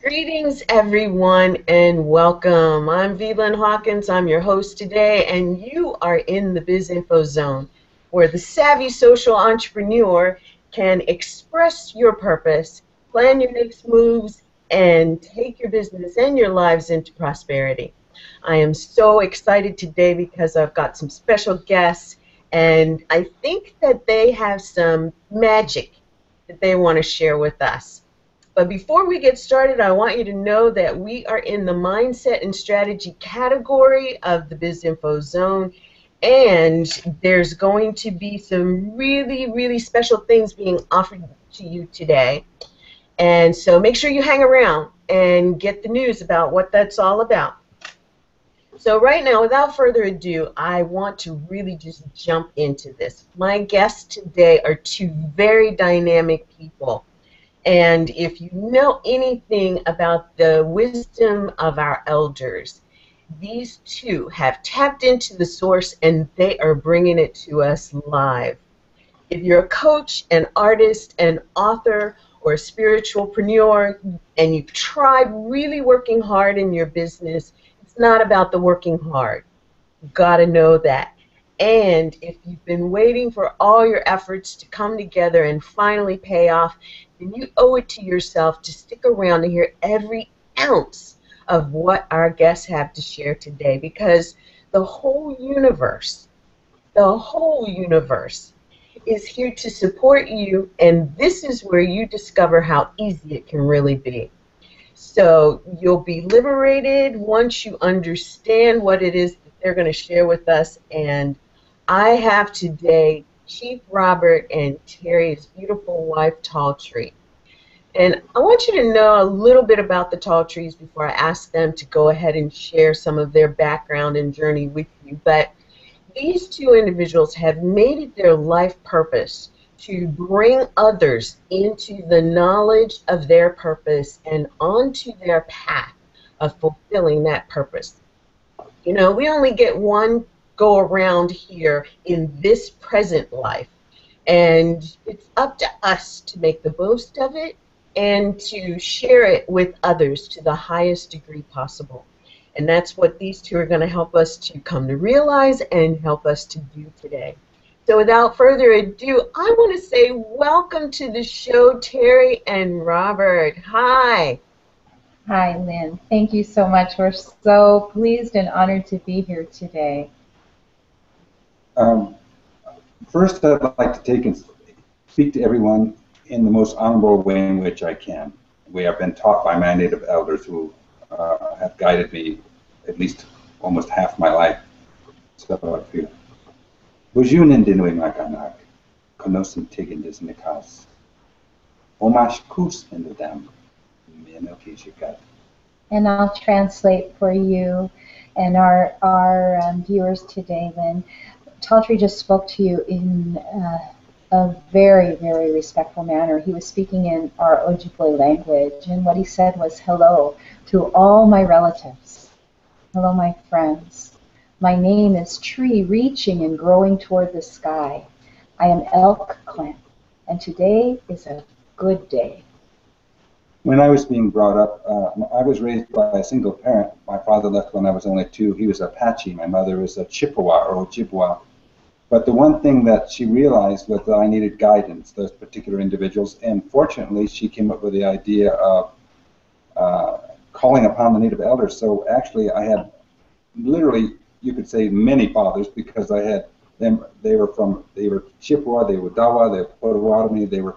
Greetings, everyone, and welcome. I'm Velan Hawkins. I'm your host today, and you are in the Biz Info Zone, where the savvy social entrepreneur can express your purpose, plan your next moves, and take your business and your lives into prosperity. I am so excited today because I've got some special guests, and I think that they have some magic that they want to share with us. But before we get started, I want you to know that we are in the mindset and strategy category of the Biz Info Zone, and there's going to be some really, really special things being offered to you today. And so make sure you hang around and get the news about what that's all about. So right now, without further ado, I want to really just jump into this. My guests today are two very dynamic people. And if you know anything about the wisdom of our elders, these two have tapped into the source and they are bringing it to us live. If you're a coach, an artist, an author, or a spiritualpreneur, and you've tried really working hard in your business, it's not about the working hard. You've got to know that. And if you've been waiting for all your efforts to come together and finally pay off, then you owe it to yourself to stick around to hear every ounce of what our guests have to share today, because the whole universe is here to support you, and this is where you discover how easy it can really be. So you'll be liberated once you understand what it is that they're going to share with us. And I have today Chief Robert and Terry's beautiful wife, TALLTREE. And I want you to know a little bit about the TALLTREEs before I ask them to go ahead and share some of their background and journey with you. But these two individuals have made it their life purpose to bring others into the knowledge of their purpose and onto their path of fulfilling that purpose. You know, we only get one go around here in this present life, and it's up to us to make the most of it and to share it with others to the highest degree possible. And that's what these two are going to help us to come to realize and help us to do today. So without further ado, I want to say welcome to the show, Terri and Robert. Hi. Hi, Lynn. Thank you so much. We're so pleased and honored to be here today. First, I'd like to take and speak to everyone in the most honorable way in which I can. We have been taught by my native elders who have guided me at least almost half my life. So I feel. Bujunin dinui makanak, konosin tigin disnikas. Omash kus in the dam, minokishikat. And I'll translate for you and our viewers today, Lynn. TALLTREE just spoke to you in a very, very respectful manner. He was speaking in our Ojibwe language, and what he said was, hello to all my relatives. Hello, my friends. My name is Tree reaching and growing toward the sky. I am Elk Clan, and today is a good day. When I was being brought up, I was raised by a single parent. My father left when I was only 2. He was Apache. My mother was a Chippewa or Ojibwa. But the one thing that she realized was that I needed guidance, those particular individuals, and fortunately she came up with the idea of calling upon the native elders. So actually I had literally, you could say, many fathers, because I had them. They were Chippewa, they were Dawa, they were Potawatomi, they were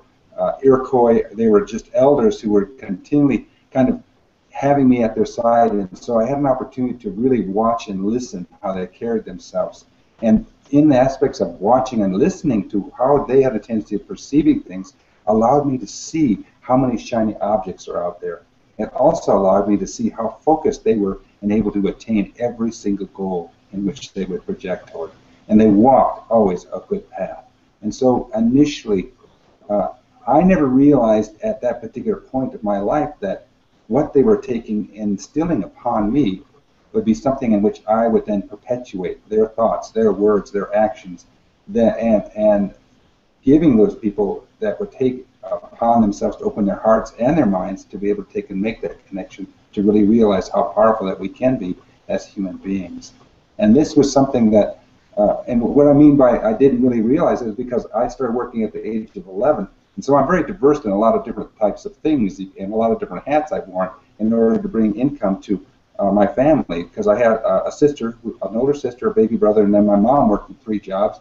Iroquois. They were just elders who were continually kind of having me at their side, and so I had an opportunity to really watch and listen how they carried themselves. And in the aspects of watching and listening to how they had a tendency of perceiving things, allowed me to see how many shiny objects are out there. It also allowed me to see how focused they were and able to attain every single goal in which they would project toward. And they walked always a good path. And so initially, I never realized at that particular point of my life that what they were taking and instilling upon me would be something in which I would then perpetuate their thoughts, their words, their actions, and giving those people that would take upon themselves to open their hearts and their minds to be able to take and make that connection, to really realize how powerful that we can be as human beings. And this was something that, and what I mean by I didn't really realize it is because I started working at the age of 11, and so I'm very diverse in a lot of different types of things and a lot of different hats I've worn in order to bring income to my family, because I had a sister, an older sister, a baby brother, and then my mom working 3 jobs,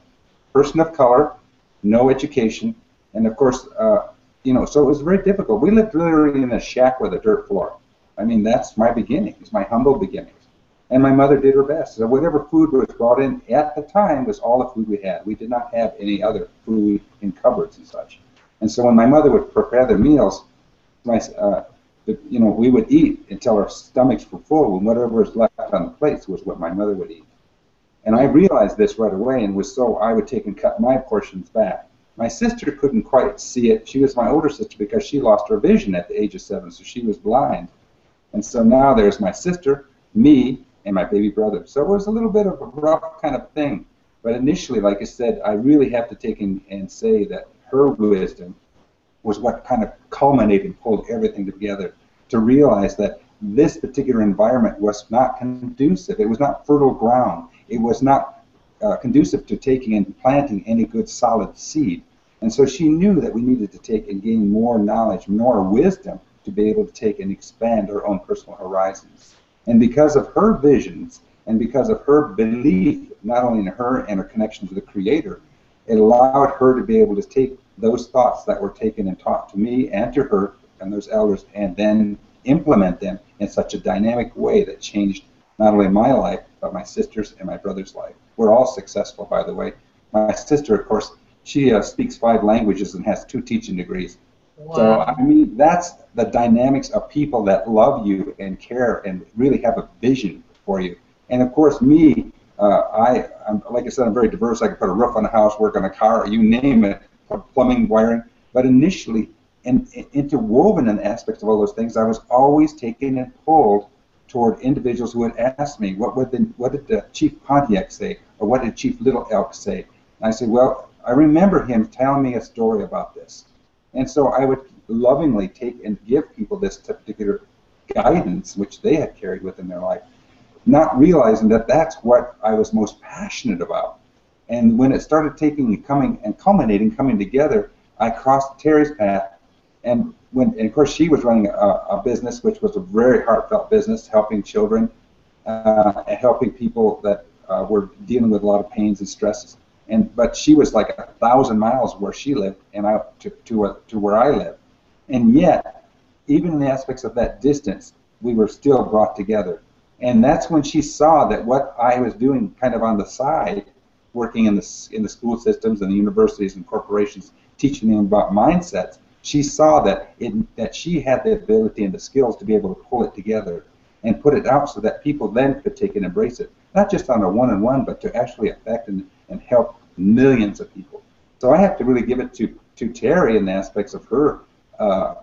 person of color, no education, and of course, you know, so it was very difficult. We lived literally in a shack with a dirt floor. I mean, that's my beginnings, my humble beginnings. And my mother did her best. So whatever food was brought in at the time was all the food we had. We did not have any other food in cupboards and such. And so when my mother would prepare the meals, you know, we would eat until our stomachs were full, and whatever was left on the plates was what my mother would eat. And I realized this right away, and was so I would take and cut my portions back. My sister couldn't quite see it. She was my older sister because she lost her vision at the age of 7, so she was blind. And so now there's my sister, me, and my baby brother. So it was a little bit of a rough kind of thing. But initially, like I said, I really have to take and say that her wisdom was what kind of culminated and pulled everything together to realize that this particular environment was not conducive. It was not fertile ground. It was not conducive to taking and planting any good solid seed. And so she knew that we needed to take and gain more knowledge, more wisdom to be able to take and expand our own personal horizons. And because of her visions and because of her belief, not only in her and her connection to the Creator, it allowed her to be able to take those thoughts that were taken and taught to me and to her and those elders, and then implement them in such a dynamic way that changed not only my life, but my sister's and my brother's life. We're all successful, by the way. My sister, of course, she speaks 5 languages and has 2 teaching degrees. Wow. So, I mean, that's the dynamics of people that love you and care and really have a vision for you. And, of course, me, I'm, like I said, I'm very diverse. I can put a roof on a house, work on a car, you name it, plumbing, wiring. But initially, interwoven in aspects of all those things, I was always taken and pulled toward individuals who would ask me, what did the Chief Pontiac say, or what did Chief Little Elk say? And I said, well, I remember him telling me a story about this. And so I would lovingly take and give people this particular guidance, which they had carried within their life, not realizing that that's what I was most passionate about. And when it started taking and coming and culminating, coming together, I crossed Terri's path. And of course, she was running a business, which was a very heartfelt business, helping children, and helping people that were dealing with a lot of pains and stresses. But she was like 1,000 miles where she lived, and to where I live. And yet, even in the aspects of that distance, we were still brought together. And that's when she saw that what I was doing, kind of on the side, working in the school systems and the universities and corporations, teaching them about mindsets. She saw that she had the ability and the skills to be able to pull it together and put it out so that people then could take and embrace it, not just on a one-on-one, but to actually affect and help millions of people. So I have to really give it to Terri in the aspects of her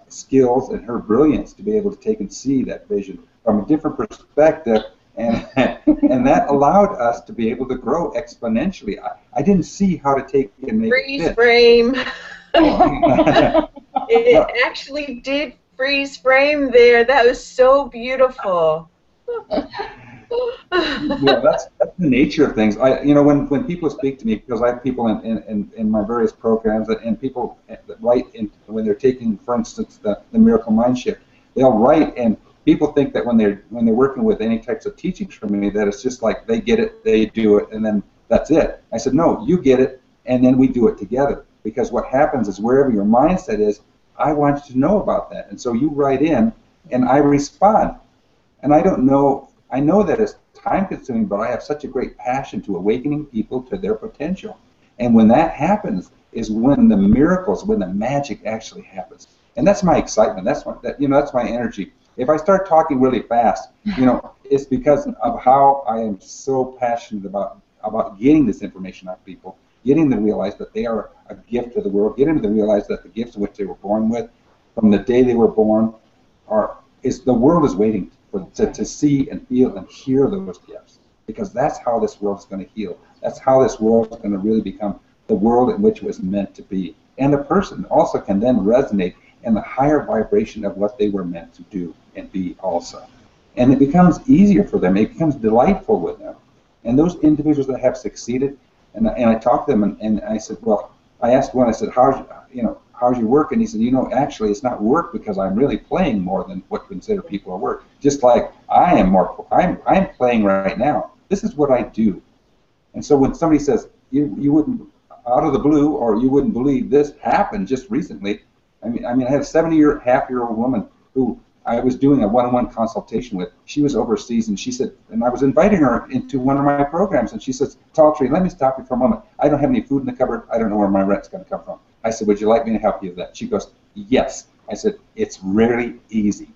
skills and her brilliance to be able to take and see that vision from a different perspective, and that allowed us to be able to grow exponentially. I didn't see how to take and make freeze it fit. Frame. It actually did freeze frame there. That was so beautiful. Well, that's the nature of things. When people speak to me, because I have people in my various programs and people that write when they're taking, for instance, the Miracle Mindshift, they'll write, and people think that when they're working with any types of teachings from me, that it's just like they get it, they do it, and then that's it. I said, no, you get it, and then we do it together. Because what happens is wherever your mindset is, I want you to know about that. And so you write in, and I respond. And I know that it's time-consuming, but I have such a great passion to awakening people to their potential. And when that happens is when the miracles, when the magic actually happens. And that's my excitement. That's my energy. If I start talking really fast, it's because of how I am so passionate about getting this information out to people, getting them to realize that they are a gift to the world, getting them to realize that the gifts in which they were born with, from the day they were born, the world is waiting to see and feel and hear those gifts, because that's how this world is going to heal. That's how this world is going to really become the world in which it was meant to be. And the person also can then resonate in the higher vibration of what they were meant to do and be also. And it becomes easier for them. It becomes delightful with them. And those individuals that have succeeded, and I talked to them, and I said, well, I asked one, I said, how's your work? And he said, actually, it's not work because I'm really playing more than what consider people are work. Just like I'm playing right now. This is what I do. And so when somebody says, you wouldn't, out of the blue, or you wouldn't believe this happened just recently. I mean, I had a 70-half-year-old woman who I was doing a one-on-one consultation with. She was overseas, and she said, and I was inviting her into one of my programs, and she says, TALLTREE, let me stop you for a moment. I don't have any food in the cupboard. I don't know where my rent's going to come from. I said, would you like me to help you with that? She goes, yes. I said, it's rarely easy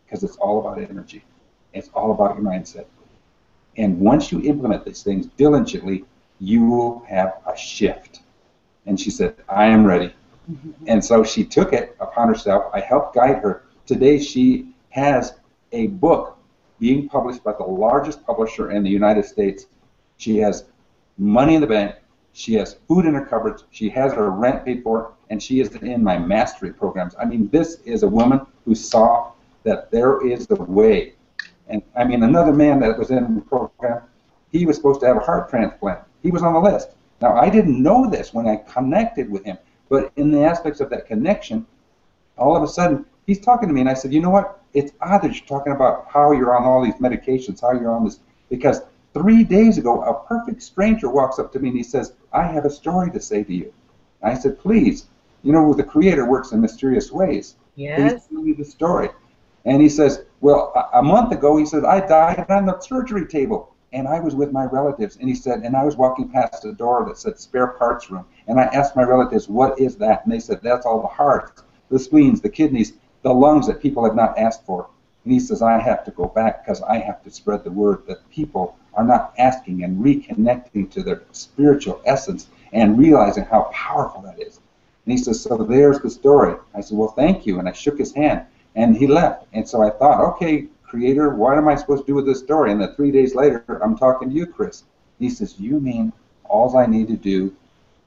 because it's all about energy. It's all about your mindset. And once you implement these things diligently, you will have a shift. And she said, I am ready. And so she took it upon herself. I helped guide her. Today she has a book being published by the largest publisher in the United States. She has money in the bank. She has food in her cupboards. She has her rent paid for, and she is in my mastery programs. I mean, this is a woman who saw that there is a way. And I mean, another man that was in the program, he was supposed to have a heart transplant. He was on the list. Now, I didn't know this when I connected with him, but in the aspects of that connection, all of a sudden, he's talking to me, and I said, you know what? It's odd that you're talking about how you're on all these medications, how you're on this, because 3 days ago, a perfect stranger walks up to me and he says, I have a story to say to you. And I said, please, the Creator works in mysterious ways. Yes. Please tell me the story. And he says, well, a month ago, he said, I died on the surgery table. And I was with my relatives. And he said, and I was walking past a door that said spare parts room. And I asked my relatives, what is that? And they said, that's all the hearts, the spleens, the kidneys, the lungs that people have not asked for. And he says, I have to go back because I have to spread the word that people are not asking and reconnecting to their spiritual essence and realizing how powerful that is. And he says, so there's the story. I said, well, thank you. And I shook his hand. And he left. And so I thought, okay, Creator, what am I supposed to do with this story? And then 3 days later, I'm talking to you, Chris. He says, you mean all I need to do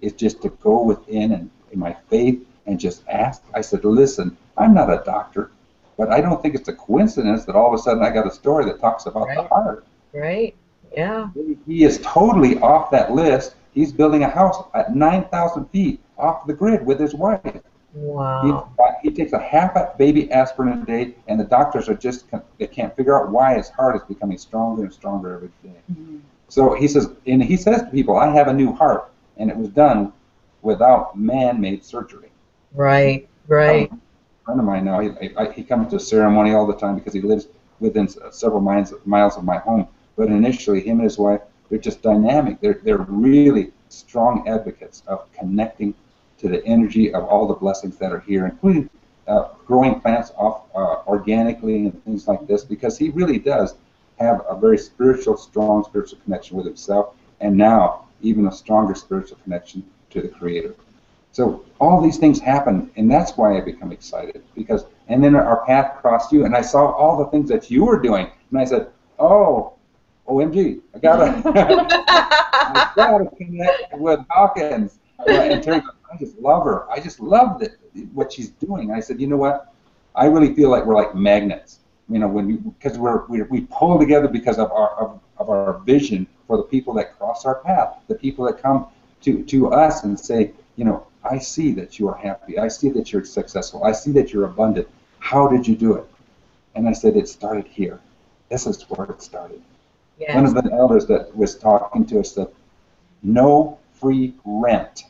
is just to go within and in my faith and just ask? I said, listen, I'm not a doctor, but I don't think it's a coincidence that all of a sudden I got a story that talks about the heart. Right, yeah. He is totally off that list. He's building a house at 9,000 feet off the grid with his wife. Wow. He takes a half a baby aspirin a day, and the doctors are they can't figure out why his heart is becoming stronger and stronger every day. Mm-hmm. So he says to people, I have a new heart, and it was done without man-made surgery. Right, right. A friend of mine now, he comes to a ceremony all the time because he lives within several miles of my home. But initially, him and his wife, they're just dynamic. They're really strong advocates of connecting to the energy of all the blessings that are here, including growing plants off organically and things like this, because he really does have a very strong spiritual connection with himself, and now even a stronger spiritual connection to the Creator. So all these things happen, and that's why I become excited, because, and then our path crossed you, and I saw all the things that you were doing, and I said, oh, OMG, I gotta connect with Hawkins. And Terri, I just love her. I just love what she's doing. I said, you know what? I really feel like we're like magnets. Because we pull together because of our vision for the people that cross our path, the people that come to us and say, I see that you are happy. I see that you're successful. I see that you're abundant. How did you do it? And I said, it started here. This is where it started. Yes. One of the elders that was talking to us said, no free rent.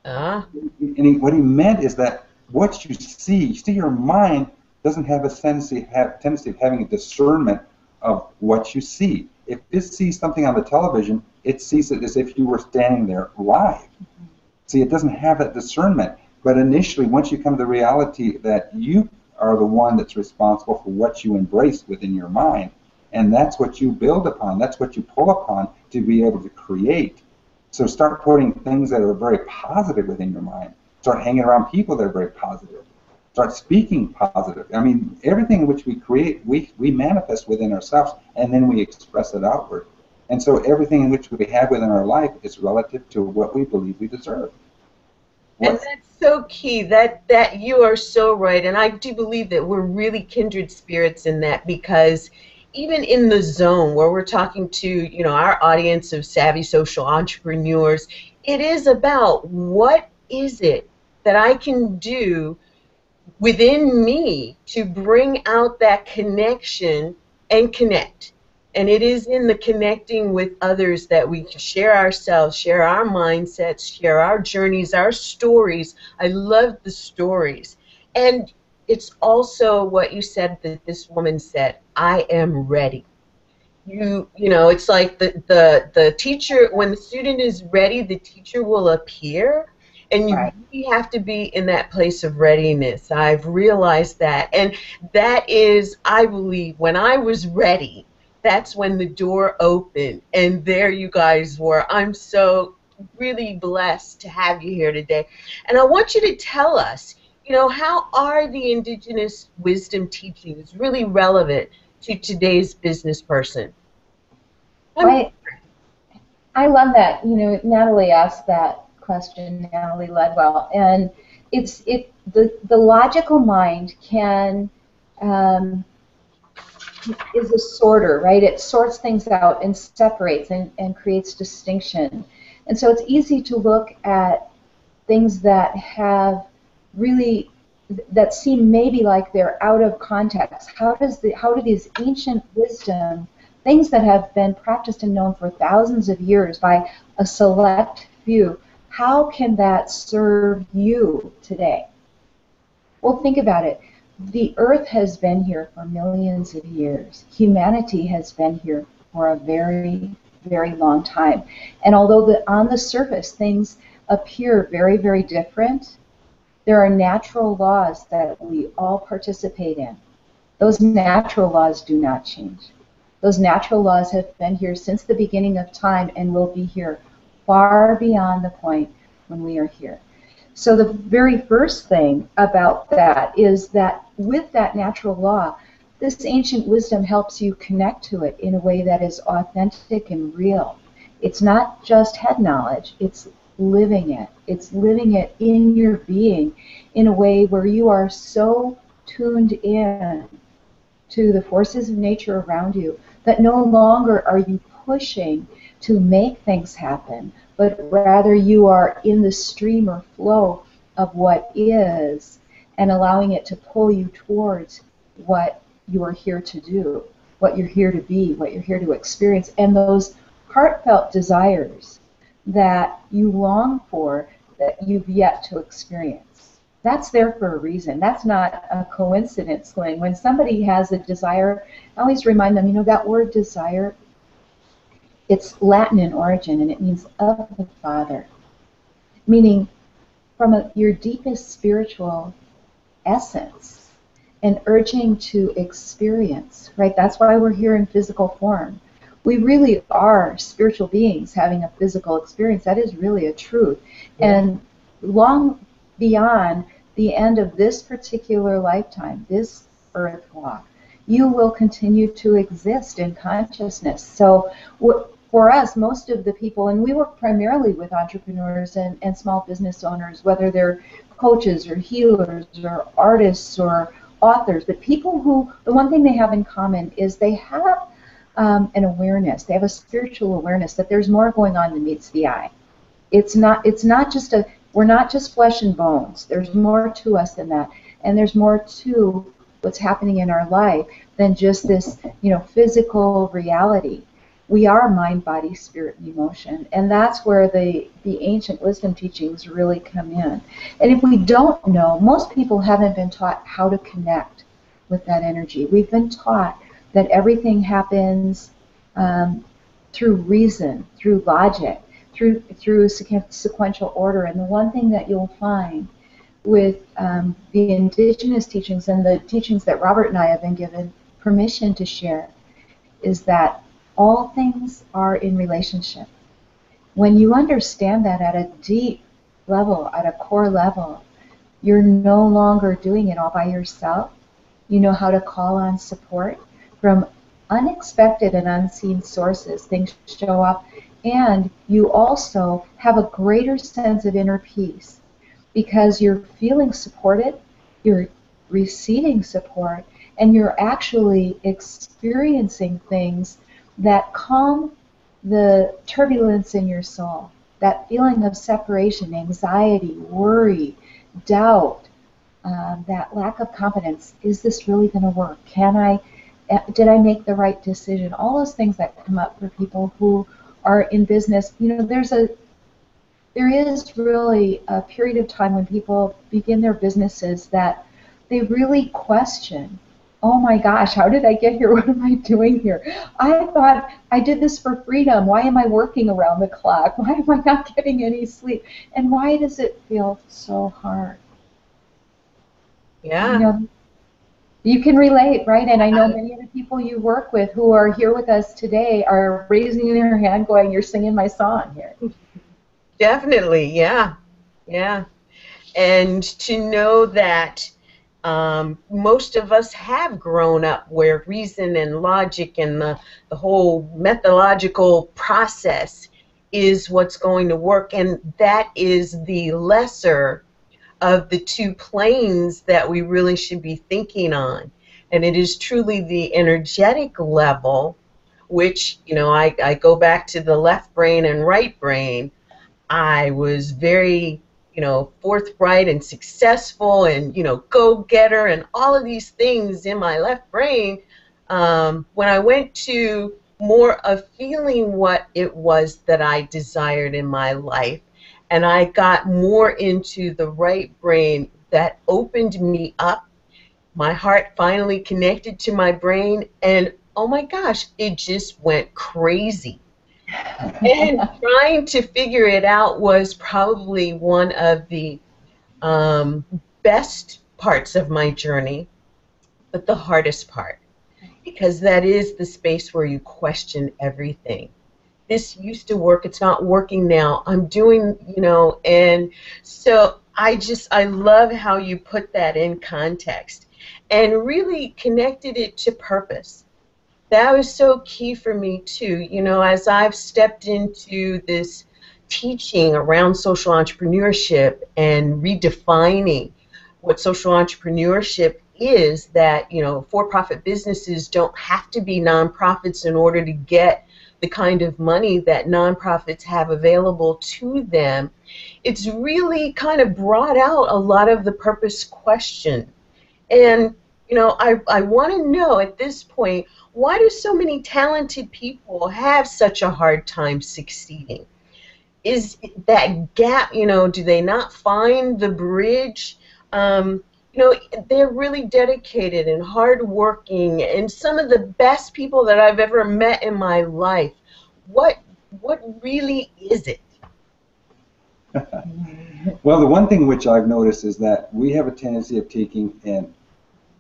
And what he meant is that what you see, your mind doesn't have a tendency of having a discernment of what you see. If it sees something on the television, it sees it as if you were standing there live. Mm-hmm. See, it doesn't have that discernment. But initially, once you come to the reality that you are the one that's responsible for what you embrace within your mind, and that's what you build upon, that's what you pull upon to be able to create. So start putting things that are very positive within your mind. Start hanging around people that are very positive. Start speaking positive. I mean, everything which we create, we manifest within ourselves, and then we express it outward. And so everything in which we have within our life is relative to what we believe we deserve. And that's so key. That you are so right. And I do believe that we're really kindred spirits in that, because even in the zone where we're talking to, our audience of savvy social entrepreneurs, it is about what is it that I can do within me to bring out that connection and connect. And it is in the connecting with others that we can share ourselves, share our mindsets, share our journeys, our stories. I love the stories. And it's also what you said, that this woman said, I am ready. It's like the teacher, when the student is ready, the teacher will appear, and you Right. really have to be in that place of readiness. I've realized that. And that is, I believe, when I was ready, that's when the door opened, and there you guys were. I'm so really blessed to have you here today. And I want you to tell us, how are the indigenous wisdom teachings really relevant to today's business person? I love that. Natalie asked that question, Natalie Ledwell, and the logical mind is a sorter, right? It sorts things out and separates and creates distinction. And so it's easy to look at things that seem maybe like they're out of context. How do these ancient wisdom, things that have been practiced and known for thousands of years by a select few, how can that serve you today? Well, think about it. The earth has been here for millions of years. Humanity has been here for a very, very long time. And although on the surface things appear very, very different, there are natural laws that we all participate in. Those natural laws do not change. Those natural laws have been here since the beginning of time and will be here far beyond the point when we are here. So the very first thing about that is that with that natural law, this ancient wisdom helps you connect to it in a way that is authentic and real. It's not just head knowledge, it's living it. It's living it in your being in a way where you are so tuned in to the forces of nature around you that no longer are you pushing to make things happen, but rather you are in the stream or flow of what is and allowing it to pull you towards what you are here to do, what you're here to be, what you're here to experience, and those heartfelt desires that you long for that you've yet to experience. That's there for a reason. That's not a coincidence, Glenn. When somebody has a desire, I always remind them, that word desire, it's Latin in origin, and it means of the Father, meaning from your deepest spiritual essence, an urging to experience, right? That's why we're here in physical form. We really are spiritual beings having a physical experience. That is really a truth. Yeah. And long beyond the end of this particular lifetime, this earth walk, you will continue to exist in consciousness. So for us, most of the people, and we work primarily with entrepreneurs and small business owners, whether they're coaches or healers or artists or authors, but people who, the one thing they have in common is they have an awareness. They have a spiritual awareness that there's more going on than meets the eye. It's not just we're not just flesh and bones. There's more to us than that. And there's more to what's happening in our life than just this, physical reality. We are mind, body, spirit, and emotion. And that's where the ancient wisdom teachings really come in. And if we don't know, most people haven't been taught how to connect with that energy. We've been taught that everything happens through reason, through logic, through sequential order. And the one thing that you'll find with the indigenous teachings and the teachings that Robert and I have been given permission to share is that all things are in relationship. When you understand that at a deep level, at a core level, you're no longer doing it all by yourself. You know how to call on support from unexpected and unseen sources. Things show up, and you also have a greater sense of inner peace. because you're feeling supported, you're receiving support, and you're actually experiencing things that calm the turbulence in your soul, that feeling of separation, anxiety, worry, doubt, that lack of confidence. Is this really going to work? Did I make the right decision? All those things that come up for people who are in business. You know, there is really a period of time when people begin their businesses that they really question, oh my gosh, how did I get here? What am I doing here? I thought I did this for freedom. Why am I working around the clock? Why am I not getting any sleep? And why does it feel so hard? Yeah. You know, you can relate, right? And I know many of the people you work with who are here with us today are raising their hand going, you're singing my song here. Definitely, yeah. Yeah. And to know that most of us have grown up where reason and logic and the whole methodological process is what's going to work, and that is the lesser of the two planes that we really should be thinking on. And it is truly the energetic level, which, you know, I go back to the left brain and right brain. I was very, you know, forthright and successful and, you know, go-getter and all of these things in my left brain. When I went to more of feeling what it was that I desired in my life, and I got more into the right brain, that opened me up. My heart finally connected to my brain, and oh my gosh, it just went crazy. And trying to figure it out was probably one of the best parts of my journey, but the hardest part, because that is the space where you question everything. This used to work, it's not working now, I'm doing, you know, and so I love how you put that in context and really connected it to purpose. That was so key for me too. You know, as I've stepped into this teaching around social entrepreneurship and redefining what social entrepreneurship is, that, you know, for-profit businesses don't have to be nonprofits in order to get the kind of money that nonprofits have available to them. It's really kind of brought out a lot of the purpose question. And, you know, I want to know at this point, why do so many talented people have such a hard time succeeding? Is that gap, you know, do they not find the bridge? You know, they're really dedicated and hardworking, and some of the best people that I've ever met in my life. What really is it? Well, the one thing which I've noticed is that we have a tendency of taking and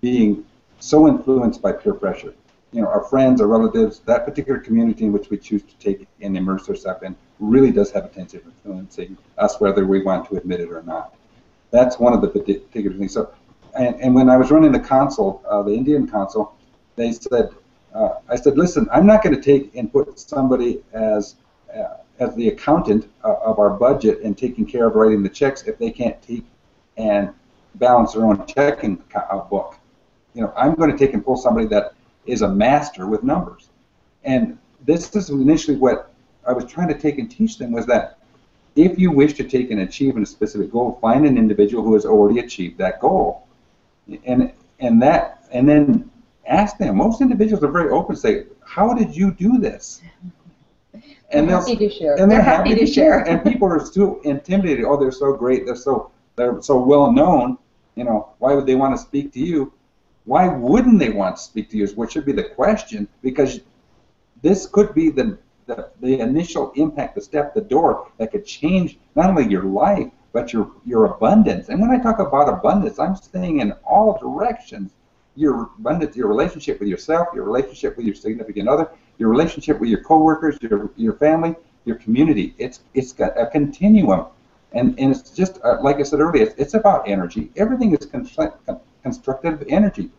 being so influenced by peer pressure. You know, our friends, our relatives, that particular community in which we choose to take and immerse ourselves in really does have a tendency of influencing us, whether we want to admit it or not. That's one of the particular things. So, and when I was running the consul, the Indian consul, they said, I said, listen, I'm not going to take and put somebody as the accountant of our budget and taking care of writing the checks if they can't take and balance their own checking book. You know, I'm going to take and pull somebody that is a master with numbers. And this is initially what I was trying to take and teach them, was that if you wish to take and achieve a specific goal, find an individual who has already achieved that goal, and then ask them. Most individuals are very open, say, how did you do this? And they're happy to share. And they're happy to share. And people are so intimidated. Oh, they're so great. They're so well known. You know, why would they want to speak to you? Why wouldn't they want to speak to you is what should be the question, because this could be the initial impact, the step, the door that could change not only your life, but your abundance. And when I talk about abundance, I'm saying in all directions. Your abundance, your relationship with yourself, your relationship with your significant other, your relationship with your coworkers, your family, your community. It's got a continuum. And it's just, like I said earlier, it's about energy. Everything is constructed of energy.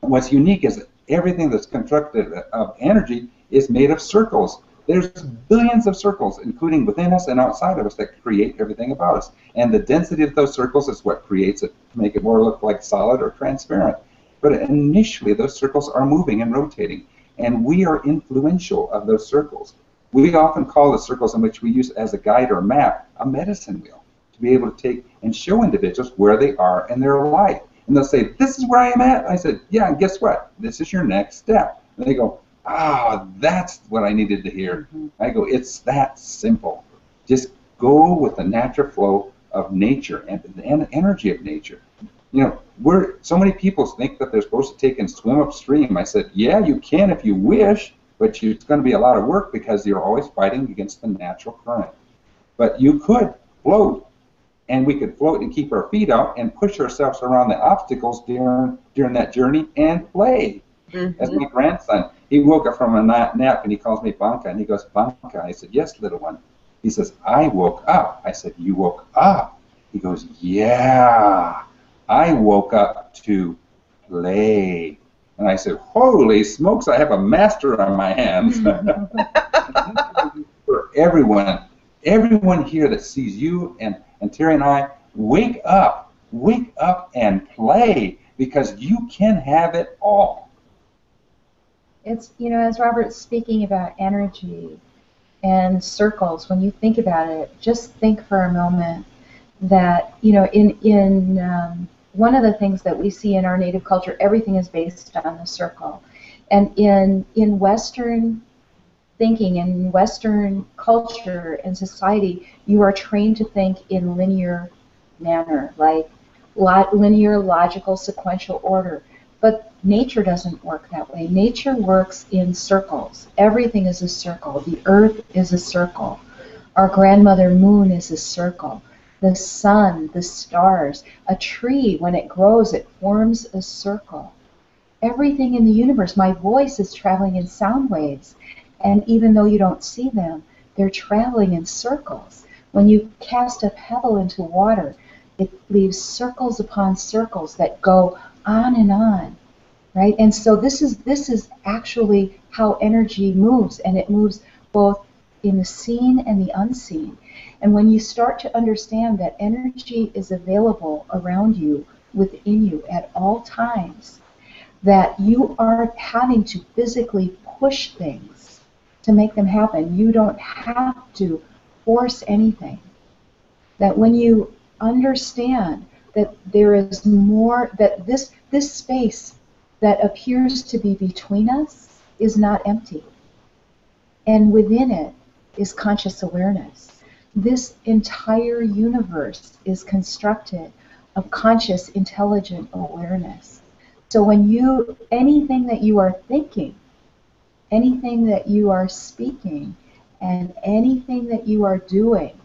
What's unique is that everything that's constructed of energy is made of circles. There's billions of circles, including within us and outside of us, that create everything about us. And the density of those circles is what creates it to make it more look like solid or transparent. But initially, those circles are moving and rotating, and we are influential of those circles. We often call the circles in which we use as a guide or a map a medicine wheel, to be able to take and show individuals where they are in their life. And they'll say, this is where I am at. I said, yeah, and guess what? This is your next step. And they go, ah, that's what I needed to hear. I go, it's that simple. Just go with the natural flow of nature and the energy of nature. You know, so many people think that they're supposed to take and swim upstream. I said, yeah, you can if you wish, but it's going to be a lot of work because you're always fighting against the natural current. But you could float, and we could float and keep our feet out and push ourselves around the obstacles during that journey and play. As my grandson, he woke up from a nap and he calls me Banka, and he goes, Banka. I said, yes, little one. He says, I woke up. I said, you woke up? He goes, yeah, I woke up to play. And I said, holy smokes, I have a master on my hands. For everyone here that sees you and Terri and I, wake up and play, because you can have it all. It's, you know, as Robert's speaking about energy and circles, when you think about it, just think for a moment that, you know, in one of the things that we see in our native culture, everything is based on the circle. And in Western thinking, in Western culture and society, you are trained to think in linear manner, like linear, logical, sequential order. But nature doesn't work that way. Nature works in circles. Everything is a circle. The earth is a circle. Our grandmother moon is a circle. The sun, the stars, a tree, when it grows, it forms a circle. Everything in the universe, my voice is traveling in sound waves. And even though you don't see them, they're traveling in circles. When you cast a pebble into water, it leaves circles upon circles that go on and on, right? And so this is actually how energy moves, and it moves both in the seen and the unseen. And when you start to understand that energy is available around you, within you at all times, that you aren't having to physically push things to make them happen. You don't have to force anything. That when you understand that there is more, that this space that appears to be between us is not empty. And within it is conscious awareness. This entire universe is constructed of conscious, intelligent awareness. So when anything that you are thinking, anything that you are speaking, and anything that you are doing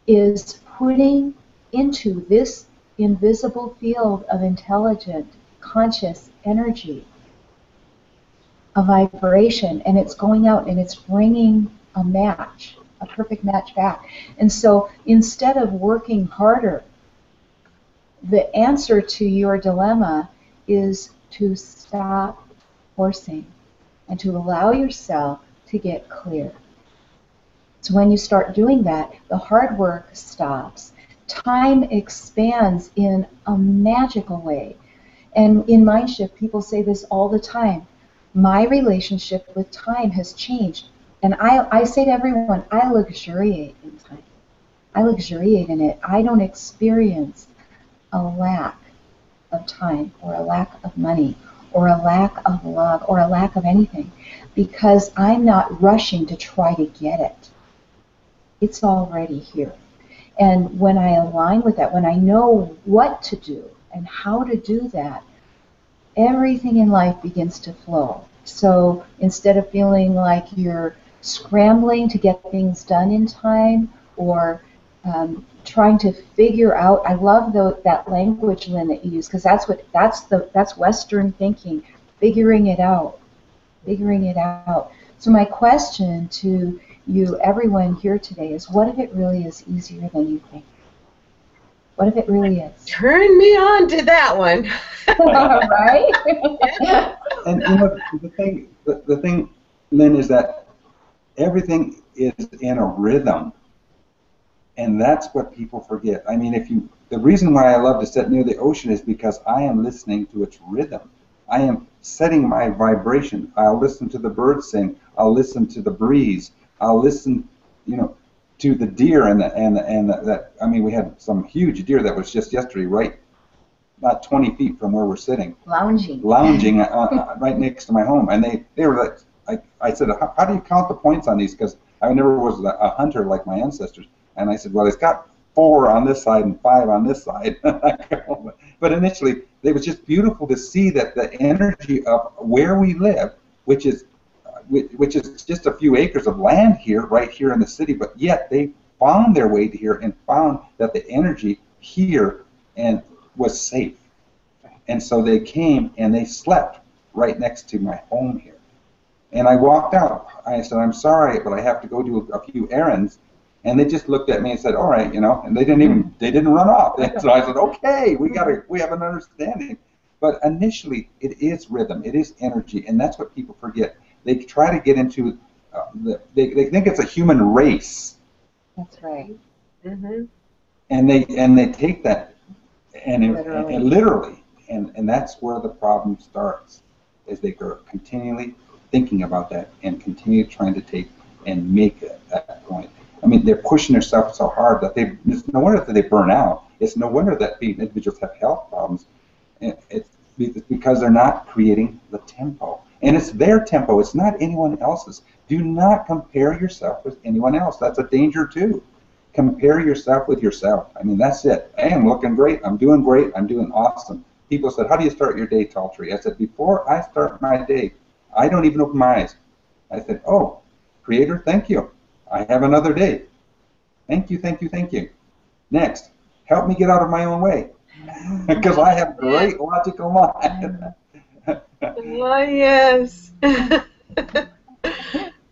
is putting into this invisible field of intelligent, conscious energy a vibration, and it's going out and it's bringing a match, a perfect match back. And so instead of working harder, the answer to your dilemma is to stop forcing and to allow yourself to get clear. So when you start doing that, the hard work stops. Time expands in a magical way. And in Mindshift, people say this all the time. My relationship with time has changed. And I say to everyone, I luxuriate in time. I luxuriate in it. I don't experience a lack of time or a lack of money or a lack of love or a lack of anything, because I'm not rushing to try to get it. It's already here. And when I align with that, when I know what to do and how to do that, everything in life begins to flow. So instead of feeling like you're scrambling to get things done in time, or trying to figure out, I love that language, Lynn, that you use, because that's Western thinking, figuring it out. So my question to you, everyone here today, is what if it really is easier than you think? What if it really is? Turn me on to that one. Right? And you know, the thing, Lynn, is that everything is in a rhythm. And that's what people forget. I mean, the reason why I love to sit near the ocean is because I am listening to its rhythm. I am setting my vibration. I'll listen to the birds sing. I'll listen to the breeze. I'll listen, to the deer I mean, we had some huge deer that was just yesterday, right, not 20 feet from where we're sitting. Lounging Right next to my home. And they were like, I said, how do you count the points on these? Because I never was a hunter like my ancestors. And I said, well, it's got 4 on this side and 5 on this side. But initially, it was just beautiful to see that the energy of where we live, which is just a few acres of land here, right here in the city, but yet they found their way to here and found that the energy here and was safe. And so they came and they slept right next to my home here. And I walked out. I said, I'm sorry, but I have to go do a few errands. And they just looked at me and said, all right, and they didn't run off. So I said, okay, we have an understanding. But initially, it is rhythm, it is energy, and that's what people forget. They try to get into, they think it's a human race. That's right. Mm-hmm. And they take that and literally, and that's where the problem starts, is they go continually thinking about that and continue trying to take and make that point. I mean, they're pushing themselves so hard that it's no wonder that they burn out. It's no wonder that individuals have health problems. It's because they're not creating the tempo. And it's their tempo. It's not anyone else's. Do not compare yourself with anyone else. That's a danger, too. Compare yourself with yourself. I mean, that's it. I am looking great. I'm doing great. I'm doing awesome. People said, how do you start your day, TALLTREE? I said, before I start my day, I don't even open my eyes. I said, oh, Creator, thank you. I have another day. Thank you, thank you, thank you. Next, help me get out of my own way. Because I have great logical mind. Well, yes.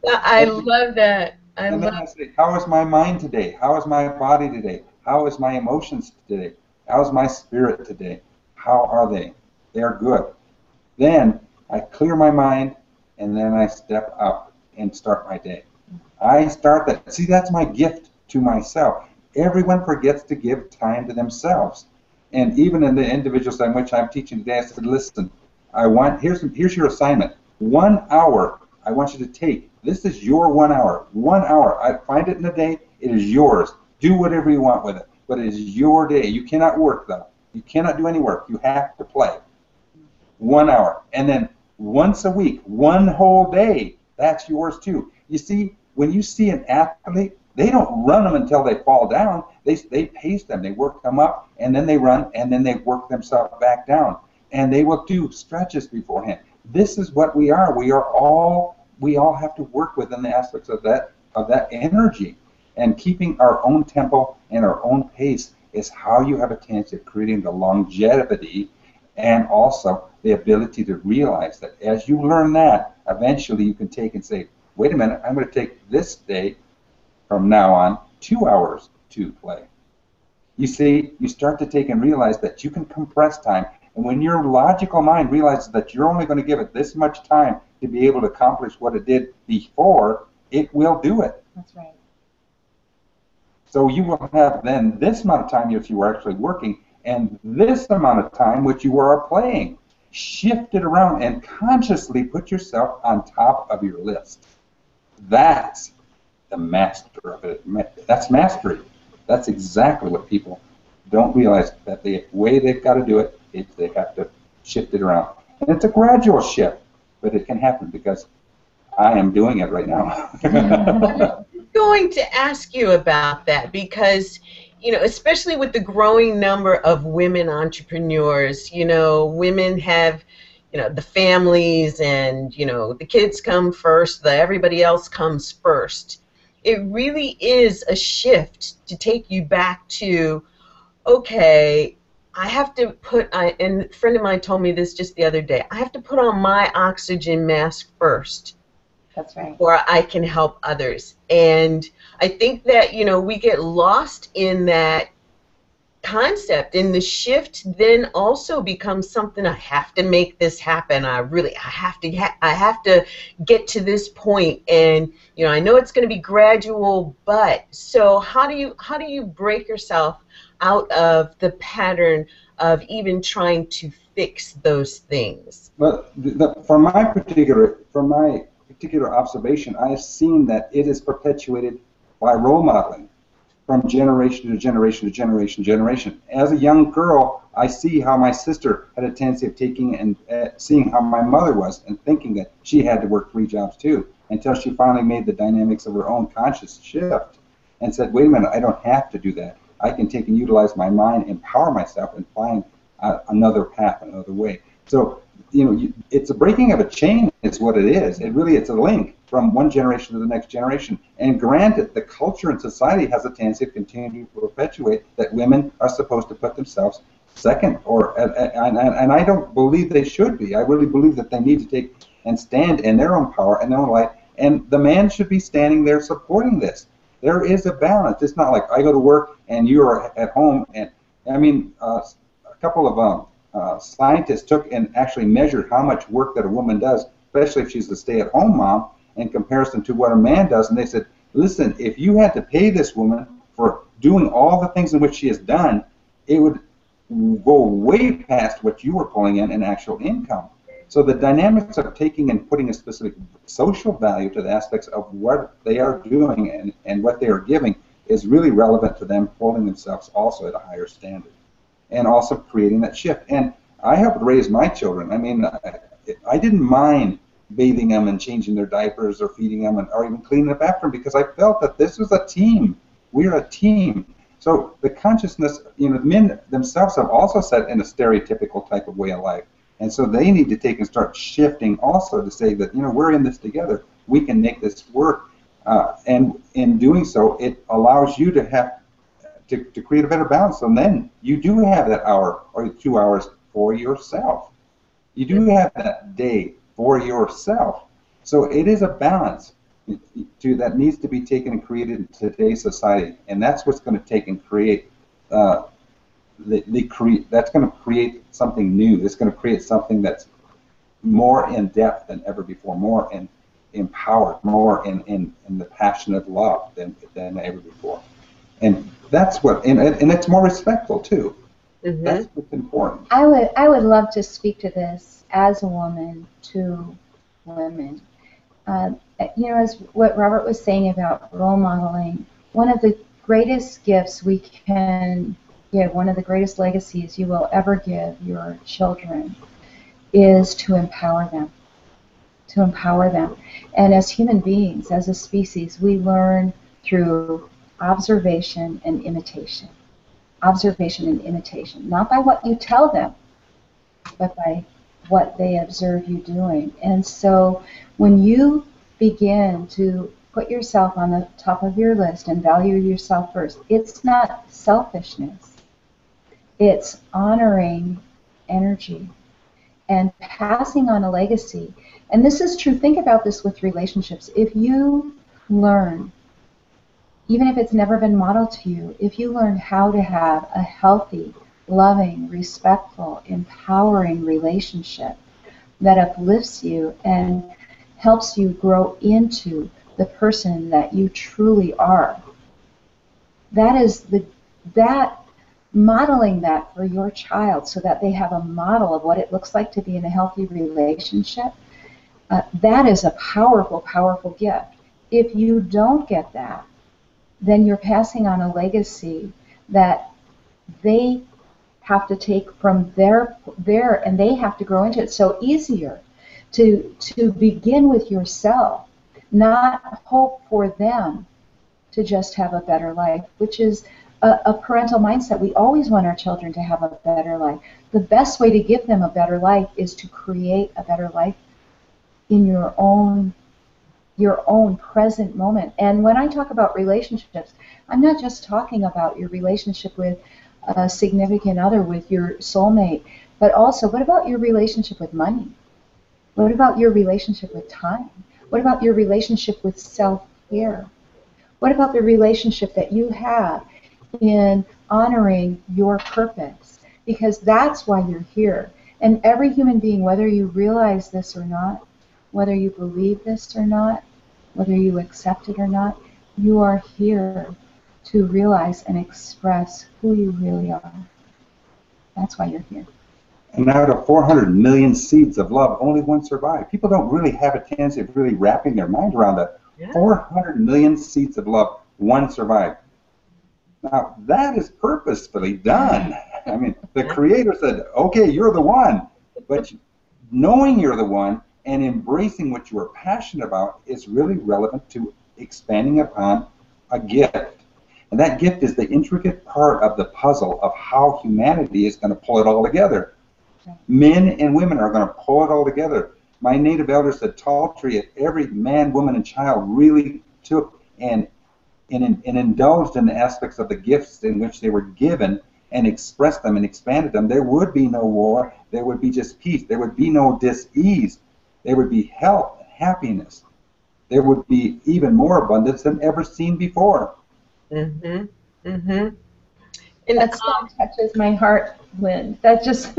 I love that. And then I say, how is my mind today? How is my body today? How is my emotions today? How is my spirit today? How are they? They are good. Then I clear my mind, and then I step up and start my day. I start that. See, that's my gift to myself. Everyone forgets to give time to themselves. And even in the individuals in which I'm teaching today, I said, listen, here's your assignment. 1 hour I want you to take. This is your 1 hour. 1 hour. I find it in a day. It is yours. Do whatever you want with it. But it is your day. You cannot work, though. You cannot do any work. You have to play. 1 hour. And then once a week, 1 whole day, that's yours, too. You see, when you see an athlete, they don't run them until they fall down. They pace them. They work them up, and then they run, and then they work themselves back down. And they will do stretches beforehand. This is what we are. We all have to work within the aspects of that energy. And keeping our own tempo and our own pace is how you have a chance of creating the longevity and also the ability to realize that as you learn that, eventually you can take and say, wait a minute, I'm going to take this day from now on 2 hours to play. You see, you start to take and realize that you can compress time. And when your logical mind realizes that you're only going to give it this much time to be able to accomplish what it did before, it will do it. That's right. So you will have then this amount of time if you are actually working and this amount of time which you are playing. Shift it around and consciously put yourself on top of your list. That's the master of it. That's mastery. That's exactly what people don't realize, that the way they've got to do it is they have to shift it around. And it's a gradual shift, but it can happen because I am doing it right now. I'm going to ask you about that because, especially with the growing number of women entrepreneurs, women have, the families and, the kids come first, everybody else comes first. It really is a shift to take you back to, okay, I have to and a friend of mine told me this just the other day, I have to put on my oxygen mask first. That's right. Before I can help others. And I think that, we get lost in that concept, and the shift then also becomes something, I have to make this happen. I have to get to this point, and I know it's going to be gradual, but so how do you break yourself out of the pattern of even trying to fix those things? Well, from my particular observation, I have seen that it is perpetuated by role modeling from generation to generation to generation to generation. As a young girl, I see how my sister had a tendency of taking and seeing how my mother was and thinking that she had to work 3 jobs too, until she finally made the dynamics of her own conscious shift and said, wait a minute, I don't have to do that. I can take and utilize my mind, empower myself, and find another path, another way. So, it's a breaking of a chain is what it is. It's a link from one generation to the next generation. And granted, the culture and society has a tendency to continue to perpetuate that women are supposed to put themselves second, and I don't believe they should be. I really believe that they need to take and stand in their own power and their own light, and the man should be standing there supporting this. There is a balance. It's not like I go to work and you are at home. And I mean, a couple of scientists took and actually measured how much work that a woman does, especially if she's a stay-at-home mom, in comparison to what a man does. And they said, listen, if you had to pay this woman for doing all the things in which she has done, it would go way past what you were pulling in actual income. So the dynamics of taking and putting a specific social value to the aspects of what they are doing and what they are giving is really relevant to them holding themselves also at a higher standard, and also creating that shift. And I helped raise my children. I mean, I didn't mind bathing them and changing their diapers or feeding them or even cleaning up after them, because I felt that this was a team. We're a team. So the consciousness, men themselves have also set in a stereotypical type of way of life. And so they need to take and start shifting also to say that, we're in this together. We can make this work. And in doing so, it allows you to have to create a better balance. And then you do have that hour or 2 hours for yourself. You do have that day for yourself. So it is a balance that needs to be taken and created in today's society. And that's what's going to take and create that's going to create something new. It's going to create something that's more in depth than ever before, more empowered, more in the passion of love than ever before. And that's what, and it's more respectful too. Mm-hmm. That's what's important. I would love to speak to this as a woman to women. As what Robert was saying about role modeling, one of the greatest gifts we can give, one of the greatest legacies you will ever give your children is to empower them. To empower them. And as human beings, as a species, we learn through observation and imitation. Observation and imitation. Not by what you tell them, but by what they observe you doing. And so when you begin to put yourself on the top of your list and value yourself first, it's not selfishness. It's honoring energy and passing on a legacy. And this is true. Think about this with relationships. If you learn, even if it's never been modeled to you, if you learn how to have a healthy, loving, respectful, empowering relationship that uplifts you and helps you grow into the person that you truly are, that modeling that for your child so that they have a model of what it looks like to be in a healthy relationship, that is a powerful, powerful gift. If you don't get that, then you're passing on a legacy that they have to take from their and they have to grow into it. So easier to begin with yourself, not hope for them to just have a better life, which is a parental mindset. We always want our children to have a better life. The best way to give them a better life is to create a better life in your own present moment. And when I talk about relationships, I'm not just talking about your relationship with a significant other, with your soulmate, but also what about your relationship with money? What about your relationship with time? What about your relationship with self-care? What about the relationship that you have in honoring your purpose, because that's why you're here. And every human being, whether you realize this or not, whether you believe this or not, whether you accept it or not, you are here to realize and express who you really are. That's why you're here. And out of 400 million seeds of love, only one survived. People don't really have a tendency of really wrapping their mind around that. Yeah. 400 million seeds of love, one survived. Now, that is purposefully done. I mean, the Creator said, okay, you're the one. But knowing you're the one and embracing what you are passionate about is really relevant to expanding upon a gift. And that gift is the intricate part of the puzzle of how humanity is going to pull it all together. Men and women are going to pull it all together. My native elders said TALLTREE, if every man, woman, and child really took and indulged in the aspects of the gifts in which they were given and expressed them and expanded them, there would be no war, there would be just peace, there would be no dis-ease, there would be health and happiness. There would be even more abundance than ever seen before. Mm-hmm. Mm-hmm. And that song touches my heart, Lynn. That just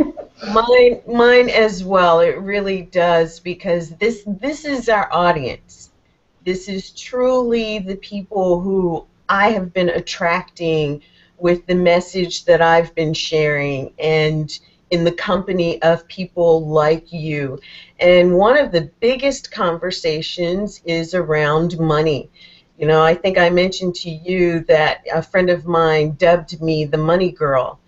mine as well. It really does, because this is our audience. This is truly the people who I have been attracting with the message that I've been sharing, and in the company of people like you. And one of the biggest conversations is around money. You know, I think I mentioned to you that a friend of mine dubbed me the money girl.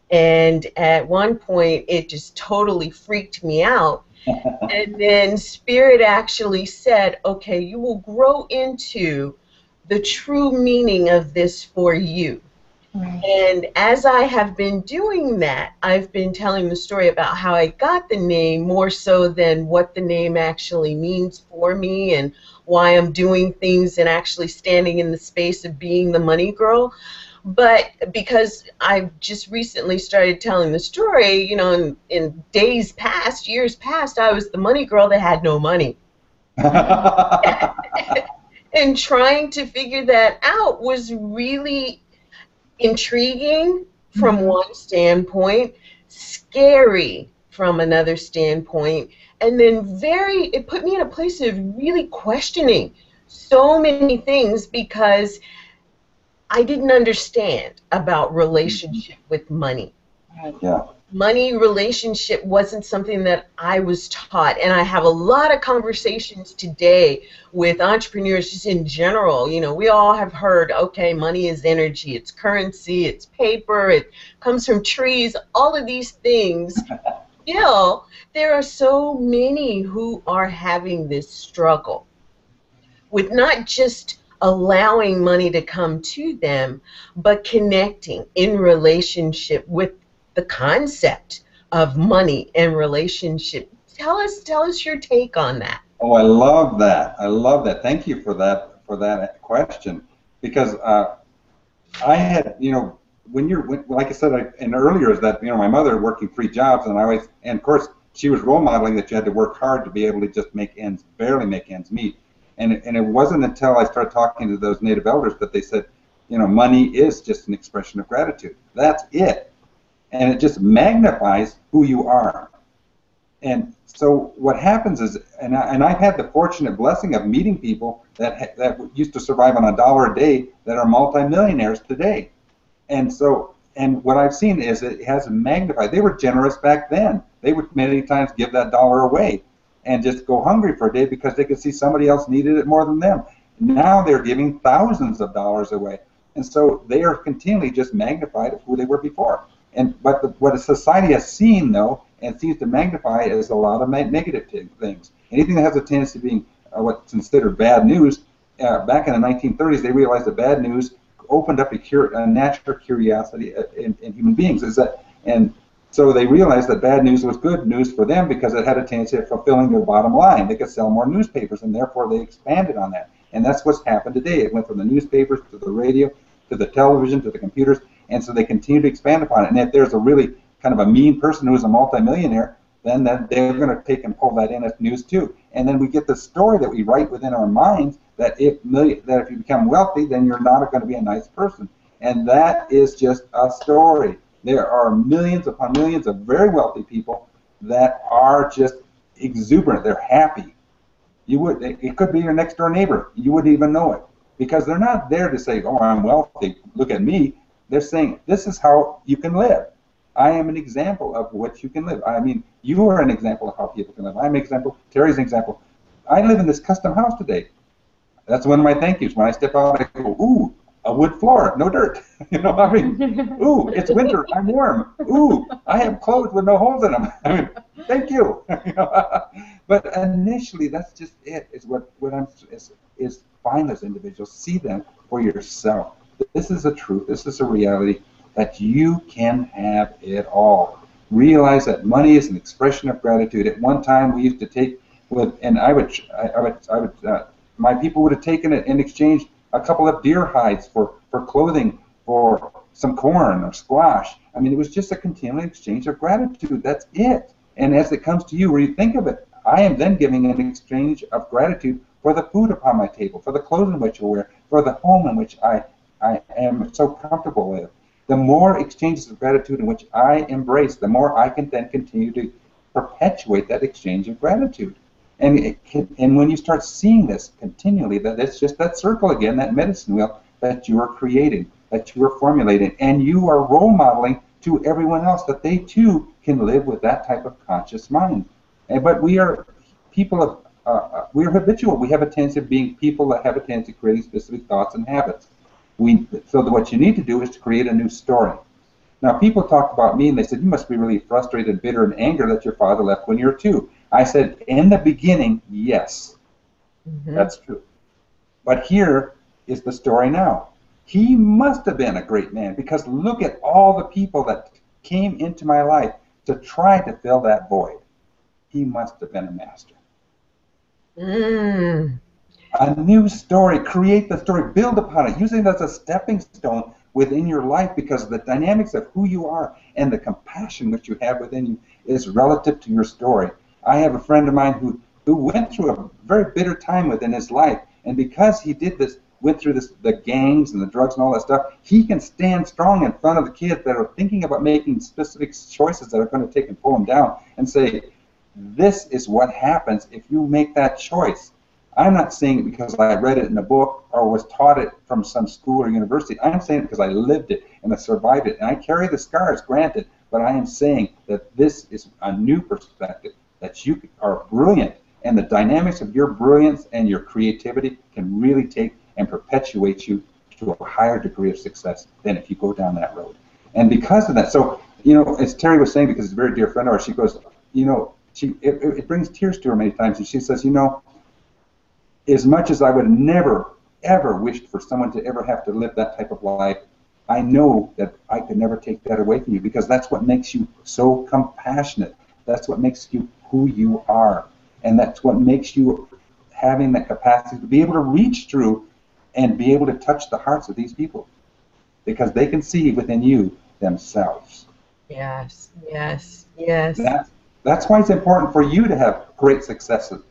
And at one point, it just totally freaked me out. And then Spirit actually said, okay, you will grow into the true meaning of this for you. Right. And as I have been doing that, I've been telling the story about how I got the name more so than what the name actually means for me and why I'm doing things and actually standing in the space of being the money girl. But because I just recently started telling the story, you know, in days past, years past, I was the money girl that had no money. And trying to figure that out was really intriguing from one standpoint, scary from another standpoint, and then it put me in a place of really questioning so many things because I didn't understand about relationship with money. Yeah. Money relationship wasn't something that I was taught, and I have a lot of conversations today with entrepreneurs just in general. You know, we all have heard, okay, money is energy, it's currency, it's paper, it comes from trees, all of these things. Still, there are so many who are having this struggle with not just allowing money to come to them, but connecting in relationship with the concept of money and relationship. Tell us your take on that. Oh, I love that. I love that. Thank you for that question, because I had, you know, like I said and earlier, is that, you know, my mother working 3 jobs, and of course she was role modeling that you had to work hard to be able to just barely make ends meet. And it wasn't until I started talking to those native elders that they said, you know, money is just an expression of gratitude. That's it. And it just magnifies who you are. And so what happens is, and I've had the fortunate blessing of meeting people that used to survive on $1 a day that are multimillionaires today. And what I've seen is it has magnified. They were generous back then. They would many times give that $1 away and just go hungry for a day because they could see somebody else needed it more than them. Now they're giving thousands of dollars away. And so they are continually just magnified of who they were before. But what a society has seen, though, and seems to magnify, is a lot of negative things. Anything that has a tendency to being what's considered bad news, back in the 1930s, they realized that bad news opened up a natural curiosity in human beings. And so they realized that bad news was good news for them because it had a tendency of fulfilling their bottom line. They could sell more newspapers, and therefore they expanded on that. And that's what's happened today. It went from the newspapers to the radio to the television to the computers. And so they continue to expand upon it. And if there's a really kind of a mean person who's a multimillionaire, then they're going to take and pull that in as news too. And then we get the story that we write within our minds that if you become wealthy, then you're not going to be a nice person. And that is just a story. There are millions upon millions of very wealthy people that are just exuberant. They're happy. It could be your next door neighbor. You wouldn't even know it, because they're not there to say, "Oh, I'm wealthy. Look at me." They're saying, "This is how you can live. I am an example of what you can live." I mean, you are an example of how people can live. I'm an example. Terry's an example. I live in this custom house today. That's one of my thank yous. When I step out, I go, "Ooh, a wood floor, no dirt." You know, I mean, "Ooh, it's winter, I'm warm. Ooh, I have clothes with no holes in them." I mean, thank you. You know? But initially, that's just it. Is what I'm is find those individuals, see them for yourself. This is a truth. This is a reality that you can have it all. Realize that money is an expression of gratitude. At one time, we used to take and my people would have taken it in exchange a couple of deer hides for clothing, for some corn or squash. I mean, it was just a continual exchange of gratitude. That's it. And as it comes to you, where you think of it, I am then giving an exchange of gratitude for the food upon my table, for the clothes in which I wear, for the home in which I am so comfortable with. The more exchanges of gratitude in which I embrace, the more I can then continue to perpetuate that exchange of gratitude. And when you start seeing this continually, that it's just that circle again, that medicine wheel that you are creating, that you are formulating, and you are role modeling to everyone else that they too can live with that type of conscious mind. But we are people of, we are habitual. We have a tendency of being people that have a tendency of creating specific thoughts and habits. So that what you need to do is to create a new story. Now, people talked about me and they said, "You must be really frustrated, bitter, and angry that your father left when you were 2. I said, in the beginning, yes, that's true. But here is the story now. He must have been a great man, because look at all the people that came into my life to try to fill that void. He must have been a master. A new story, create the story, build upon it, using it as a stepping stone within your life, because the dynamics of who you are and the compassion which you have within you is relative to your story. I have a friend of mine who went through a very bitter time within his life, and because he did this, went through this, the gangs and the drugs and all that stuff, he can stand strong in front of the kids that are thinking about making specific choices that are going to take and pull them down, and say, "This is what happens if you make that choice." I'm not saying it because I read it in a book or was taught it from some school or university. I'm saying it because I lived it and I survived it. And I carry the scars, granted, but I am saying that this is a new perspective, that you are brilliant, and the dynamics of your brilliance and your creativity can really take and perpetuate you to a higher degree of success than if you go down that road. And because of that, so, you know, as Terry was saying, because it's a very dear friend of ours, she goes, you know, it brings tears to her many times, and she says, "You know, as much as I would never, ever wished for someone to ever have to live that type of life, I know that I could never take that away from you, because that's what makes you so compassionate. That's what makes you who you are. And that's what makes you having that capacity to be able to reach through and be able to touch the hearts of these people, because they can see within you themselves." Yes, yes, yes. That's why it's important for you to have great successes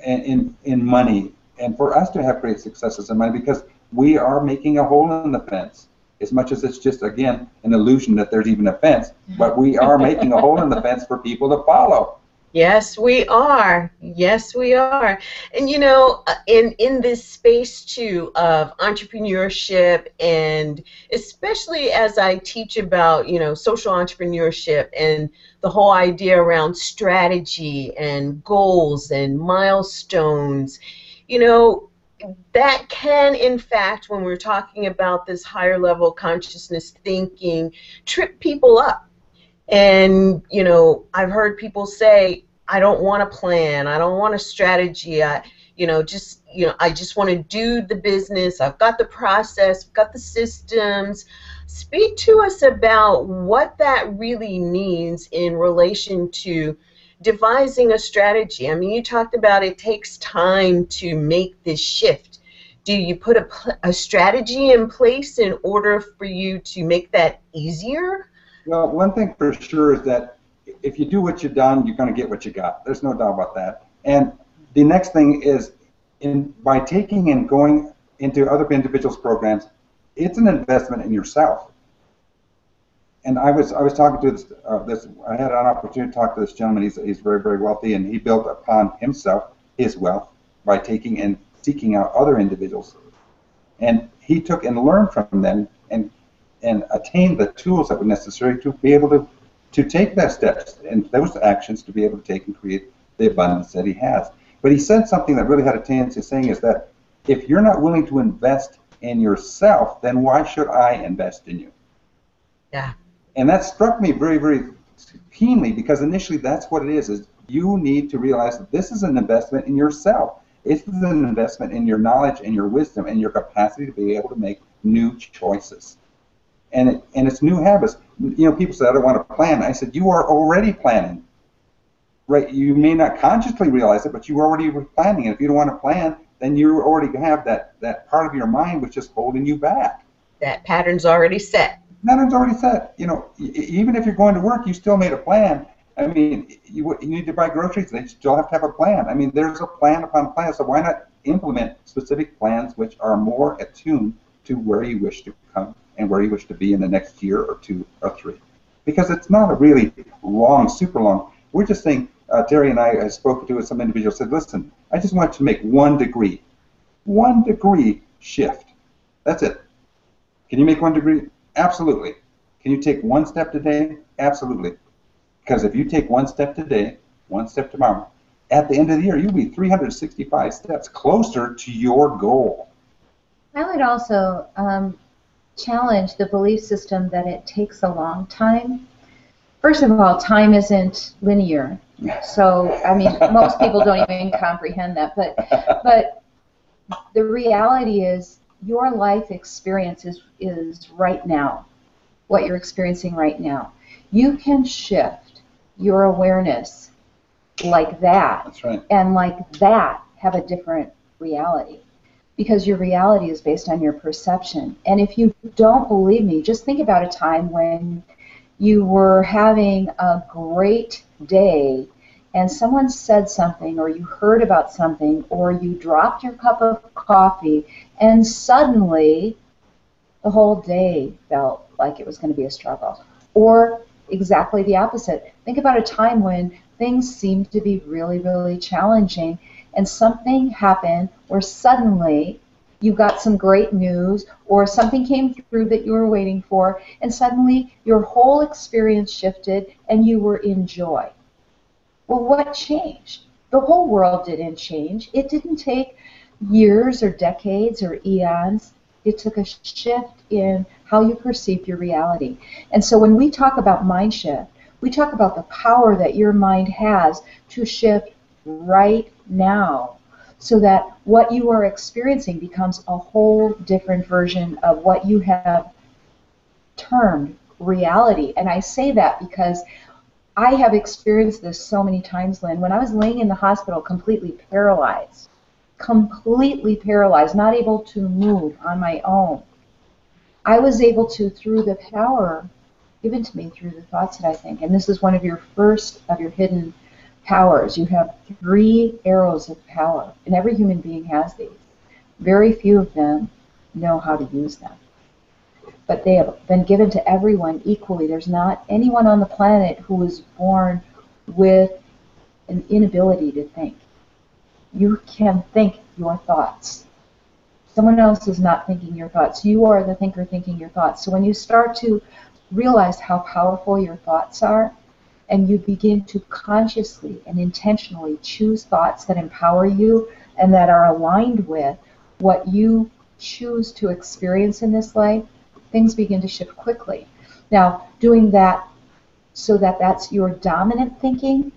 in money, and for us to have great successes in money, because we are making a hole in the fence. As much as it's just, again, an illusion that there's even a fence, but we are making a hole in the fence for people to follow. Yes, we are. Yes, we are. And you know, in this space too of entrepreneurship, and especially as I teach about, you know, social entrepreneurship and the whole idea around strategy and goals and milestones, you know, that can, in fact, when we're talking about this higher level consciousness thinking, trip people up. And, you know, I've heard people say, "I don't want a plan. I don't want a strategy. I just want to do the business. I've got the process, I've got the systems." Speak to us about what that really means in relation to devising a strategy. I mean, you talked about it takes time to make this shift. Do you put a strategy in place in order for you to make that easier? Well, one thing for sure is that if you do what you've done, you're going to get what you got. There's no doubt about that. And the next thing is, by taking and going into other individuals' programs, it's an investment in yourself. And I was talking to this. I had an opportunity to talk to this gentleman. He's very, very wealthy, and he built upon himself his wealth by taking and seeking out other individuals. And he took and learned from them and attained the tools that were necessary to be able to take those steps and those actions to be able to take and create the abundance that he has. But he said something that really had a tendency of saying is that if you're not willing to invest in yourself, then why should I invest in you? Yeah. And that struck me very, very keenly, because initially that's what it is you need to realize that this is an investment in yourself. This is an investment in your knowledge and your wisdom and your capacity to be able to make new choices. And it's new habits. You know, people say, I don't want to plan. I said, you are already planning. Right? You may not consciously realize it, but you already were planning. And if you don't want to plan, then you already have that part of your mind which is holding you back. That pattern's already set. Pattern's already set. You know, even if you're going to work, you still made a plan. I mean, you need to buy groceries. They still have to have a plan. I mean, there's a plan upon plan. So why not implement specific plans which are more attuned to where you wish to come and where you wish to be in the next year or 2 or 3? Because it's not a really long, super long. We're just saying, Terry and I spoke to some individuals, said, listen, I just want to make 1 degree shift. That's it. Can you make 1 degree? Absolutely. Can you take 1 step today? Absolutely. Because if you take 1 step today, 1 step tomorrow, at the end of the year, you'll be 365 steps closer to your goal. I would also challenge the belief system that it takes a long time. First of all, time isn't linear. So, I mean, most people don't even comprehend that. But the reality is your life experience is right now, what you're experiencing right now. You can shift your awareness like that. That's right. And like that have a different reality. Because your reality is based on your perception. And if you don't believe me, just think about a time when you were having a great day and someone said something, or you heard about something, or you dropped your cup of coffee, and suddenly the whole day felt like it was going to be a struggle. Or exactly the opposite. Think about a time when things seemed to be really, really challenging, and something happened where suddenly you got some great news, or something came through that you were waiting for, and suddenly your whole experience shifted and you were in joy. Well, what changed? The whole world didn't change. It didn't take years or decades or eons. It took a shift in how you perceive your reality. And so when we talk about mind shift, we talk about the power that your mind has to shift right now, so that what you are experiencing becomes a whole different version of what you have termed reality. And I say that because I have experienced this so many times, Lynn. When I was laying in the hospital completely paralyzed, not able to move on my own, I was able to, through the power given to me through the thoughts that I think, and this is one of your first of your hidden powers. You have 3 arrows of power, and every human being has these. Very few of them know how to use them. But they have been given to everyone equally. There's not anyone on the planet who was born with an inability to think. You can think your thoughts. Someone else is not thinking your thoughts. You are the thinker thinking your thoughts. So when you start to realize how powerful your thoughts are, and you begin to consciously and intentionally choose thoughts that empower you and that are aligned with what you choose to experience in this life, things begin to shift quickly. Now, doing that so that that's your dominant thinking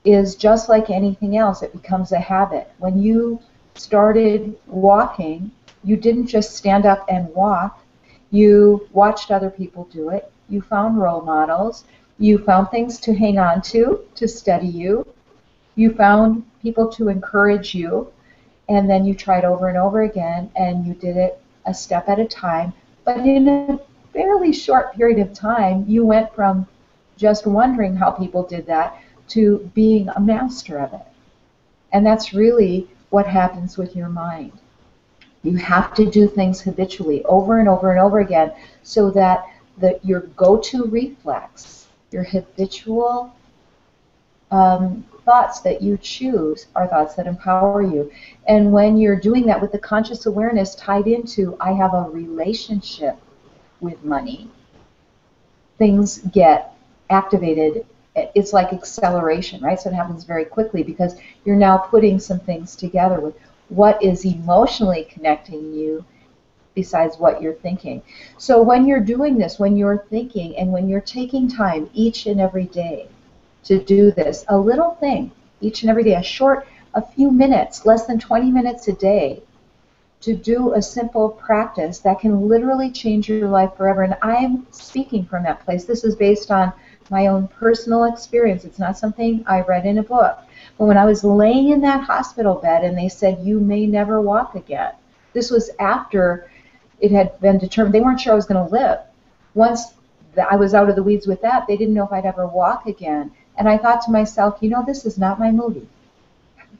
is just like anything else. It becomes a habit. When you started walking, you didn't just stand up and walk. You watched other people do it. You found role models. You found things to hang on to steady you. You found people to encourage you. And then you tried over and over again, and you did it a step at a time. But in a fairly short period of time, you went from just wondering how people did that to being a master of it. And that's really what happens with your mind. You have to do things habitually over and over and over again so that your go-to reflex, your habitual thoughts that you choose are thoughts that empower you. And when you're doing that with the conscious awareness tied into, I have a relationship with money, things get activated. It's like acceleration, right? So it happens very quickly because you're now putting some things together with what is emotionally connecting you besides what you're thinking. So when you're doing this, when you're thinking and when you're taking time each and every day to do this, a little thing each and every day, a few minutes, less than 20 minutes a day, to do a simple practice that can literally change your life forever. And I'm speaking from that place. This is based on my own personal experience. It's not something I read in a book. But when I was laying in that hospital bed and they said, you may never walk again, this was after it had been determined. They weren't sure I was going to live. Once I was out of the weeds with that, they didn't know if I'd ever walk again. And I thought to myself, you know, this is not my movie.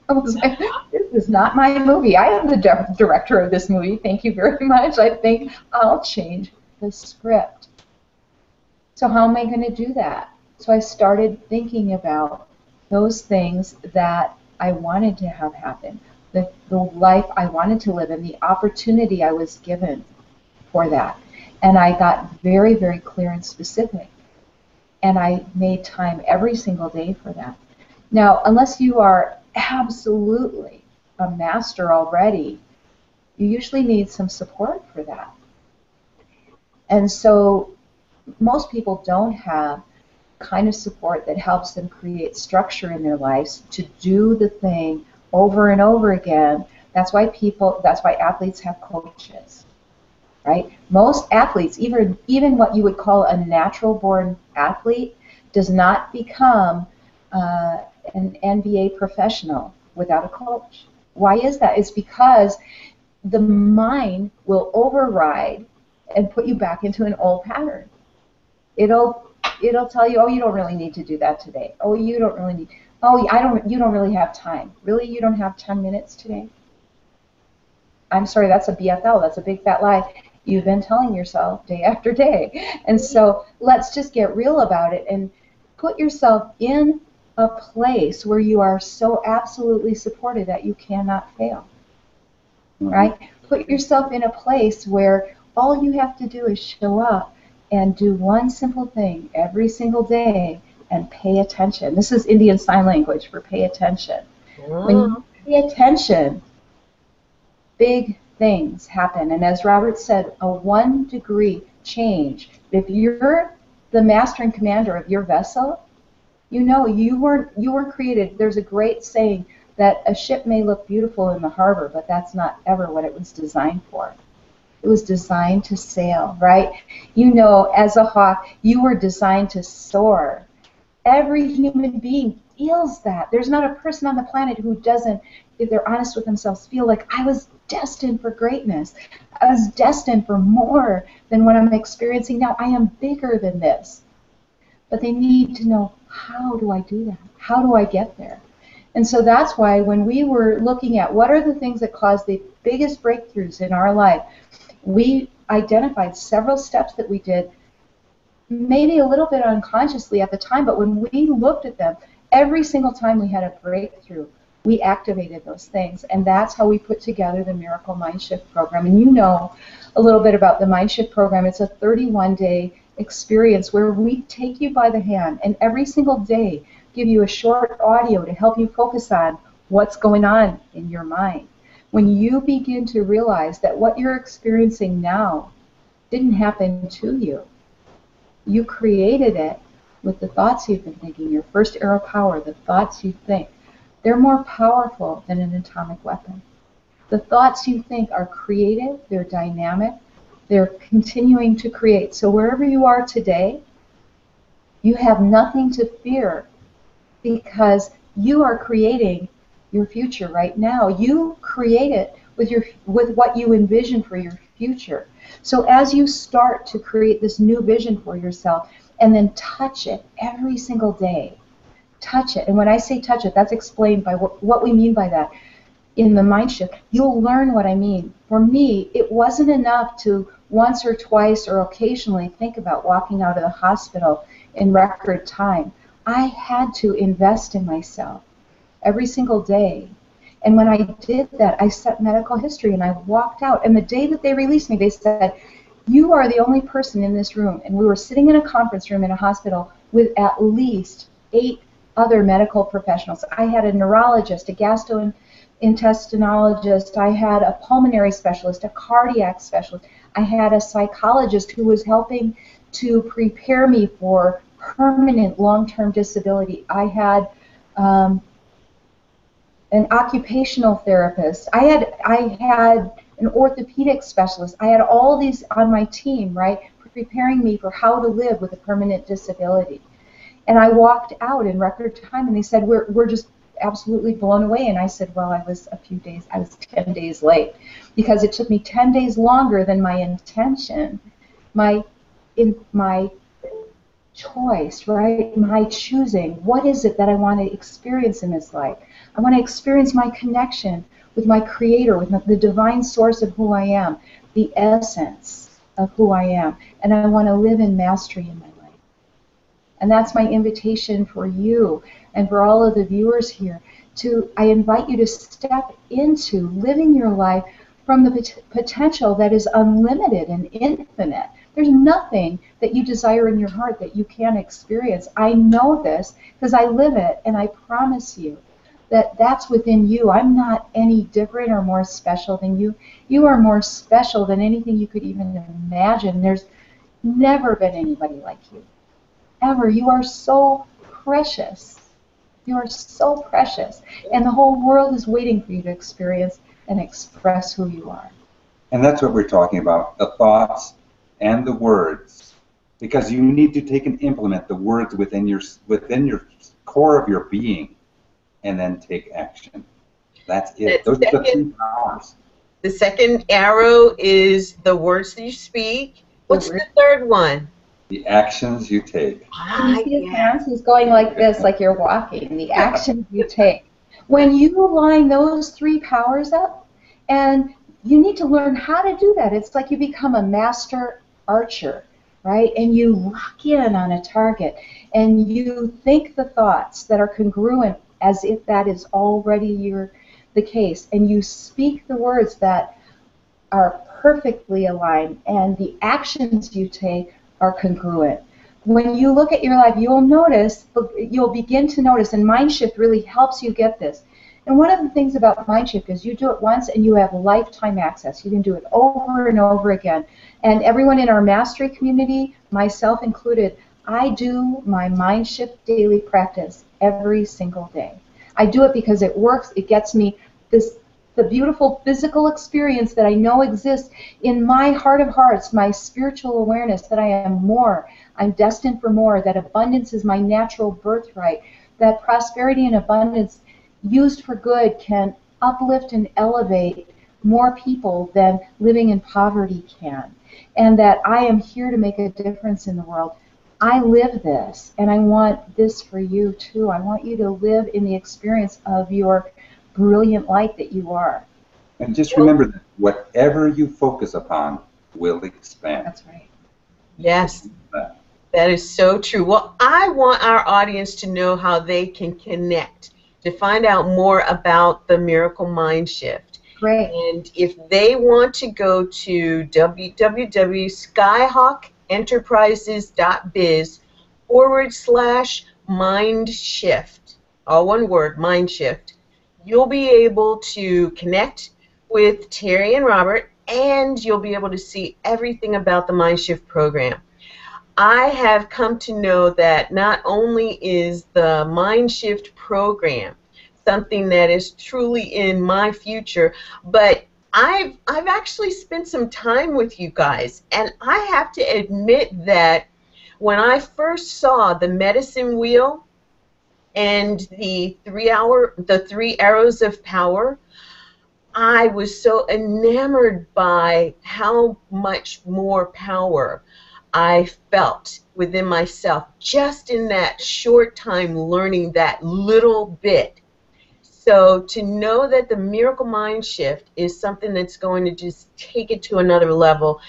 I was like, this is not my movie. I am the director of this movie. Thank you very much. I think I'll change the script. So how am I going to do that? So I started thinking about those things that I wanted to have happen, the life I wanted to live, and the opportunity I was given for that. And I got very, very clear and specific. And I made time every single day for that. Now, unless you are absolutely a master already, you usually need some support for that. And so most people don't have kind of support that helps them create structure in their lives to do the thing over and over again. That's why athletes have coaches, right? Most athletes, even what you would call a natural-born athlete, does not become an NBA professional without a coach. Why is that? It's because the mind will override and put you back into an old pattern. It'll tell you, oh, you don't really need to do that today. Oh, you don't really need. Oh, you don't really have time. Really, you don't have 10 minutes today? I'm sorry, that's a BFL. That's a big fat lie you've been telling yourself day after day. And so let's just get real about it and put yourself in a place where you are so absolutely supported that you cannot fail, right? Put yourself in a place where all you have to do is show up and do one simple thing every single day and pay attention. This is Indian Sign Language for pay attention. When you pay attention, big things happen. And as Robert said, a 1 degree change. If you're the master and commander of your vessel, you know you weren't created. There's a great saying that a ship may look beautiful in the harbor, but that's not ever what it was designed for. It was designed to sail, right? You know, as a hawk, you were designed to soar. Every human being feels that. There's not a person on the planet who doesn't, if they're honest with themselves, feel like I was destined for greatness. I was destined for more than what I'm experiencing now. I am bigger than this. But they need to know, how do I do that? How do I get there? And so that's why when we were looking at what are the things that cause the biggest breakthroughs in our life, we identified several steps that we did, maybe a little bit unconsciously at the time, but when we looked at them, every single time we had a breakthrough, we activated those things. And that's how we put together the Miracle Mindshift program. And you know a little bit about the Mindshift program. It's a 31-day experience where we take you by the hand and every single day give you a short audio to help you focus on what's going on in your mind. When you begin to realize that what you're experiencing now didn't happen to you, you created it with the thoughts you've been thinking, your first arrow power, the thoughts you think. They're more powerful than an atomic weapon. The thoughts you think are creative, they're dynamic, they're continuing to create. So wherever you are today, you have nothing to fear because you are creating your future right now. You create it with what you envision for your future. So as you start to create this new vision for yourself and then touch it every single day, touch it. And when I say touch it, that's explained by what we mean by that. in the Mindshift, you'll learn what I mean. For me, it wasn't enough to once or twice or occasionally think about walking out of the hospital in record time. I had to invest in myself every single day. And when I did that, I set medical history and I walked out. And the day that they released me, they said, "You are the only person in this room." And we were sitting in a conference room in a hospital with at least 8 other medical professionals. I had a neurologist, a gastrointestinologist, I had a pulmonary specialist, a cardiac specialist, I had a psychologist who was helping to prepare me for permanent long-term disability. I had an occupational therapist. I had an orthopedic specialist. I had all these on my team, right, preparing me for how to live with a permanent disability. And I walked out in record time, and they said, we're just absolutely blown away. And I said, well, I was 10 days late, because it took me 10 days longer than my intention, my choice, right? My choosing. What is it that I want to experience in this life? I want to experience my connection with my Creator, with the divine source of who I am, the essence of who I am, and I want to live in mastery in my life. And that's my invitation for you and for all of the viewers here. I invite you to step into living your life from the potential that is unlimited and infinite. There's nothing that you desire in your heart that you can't experience. I know this because I live it, and I promise you that that's within you. I'm not any different or more special than you. You are more special than anything you could even imagine. There's never been anybody like you, ever. You are so precious. You are so precious, and the whole world is waiting for you to experience and express who you are. And that's what we're talking about, the thoughts and the words, because you need to take and implement the words within your core of your being, and then take action. That's it. Those are the 3 powers. The second arrow is the words that you speak. What's the third one? The actions you take. Can you see his hands? He's going like this, like you're walking. The actions you take. When you line those 3 powers up, and you need to learn how to do that. It's like you become a master archer, right? And you lock in on a target, and you think the thoughts that are congruent as if that is already the case, and you speak the words that are perfectly aligned, and the actions you take are congruent. When you look at your life, you'll begin to notice, and Mindshift really helps you get this. And one of the things about Mindshift is you do it once and you have lifetime access. You can do it over and over again. And everyone in our mastery community, myself included, I do my Mindshift daily practice every single day. I do it because it works. It gets me the beautiful physical experience that I know exists in my heart of hearts, my spiritual awareness that I am more, I'm destined for more, that abundance is my natural birthright, that prosperity and abundance used for good can uplift and elevate more people than living in poverty can, and that I am here to make a difference in the world. I live this, and I want this for you too. I want you to live in the experience of your brilliant light that you are. And just remember that whatever you focus upon will expand. That's right. Yes, that is so true. Well, I want our audience to know how they can connect, to find out more about the Miracle Mind Shift. Great. And if they want to go to www.skyhawkenterprises.biz/Mindshift, all one word, Mindshift, you'll be able to connect with Terri and Robert, and you'll be able to see everything about the Mindshift program. I have come to know that not only is the Mindshift program something that is truly in my future, but I've actually spent some time with you guys, and I have to admit that when I first saw the medicine wheel and the 3 arrows of power, I was so enamored by how much more power I felt within myself just in that short time learning that little bit. So to know that the Miracle Mind Shift is something that's going to just take it to another level.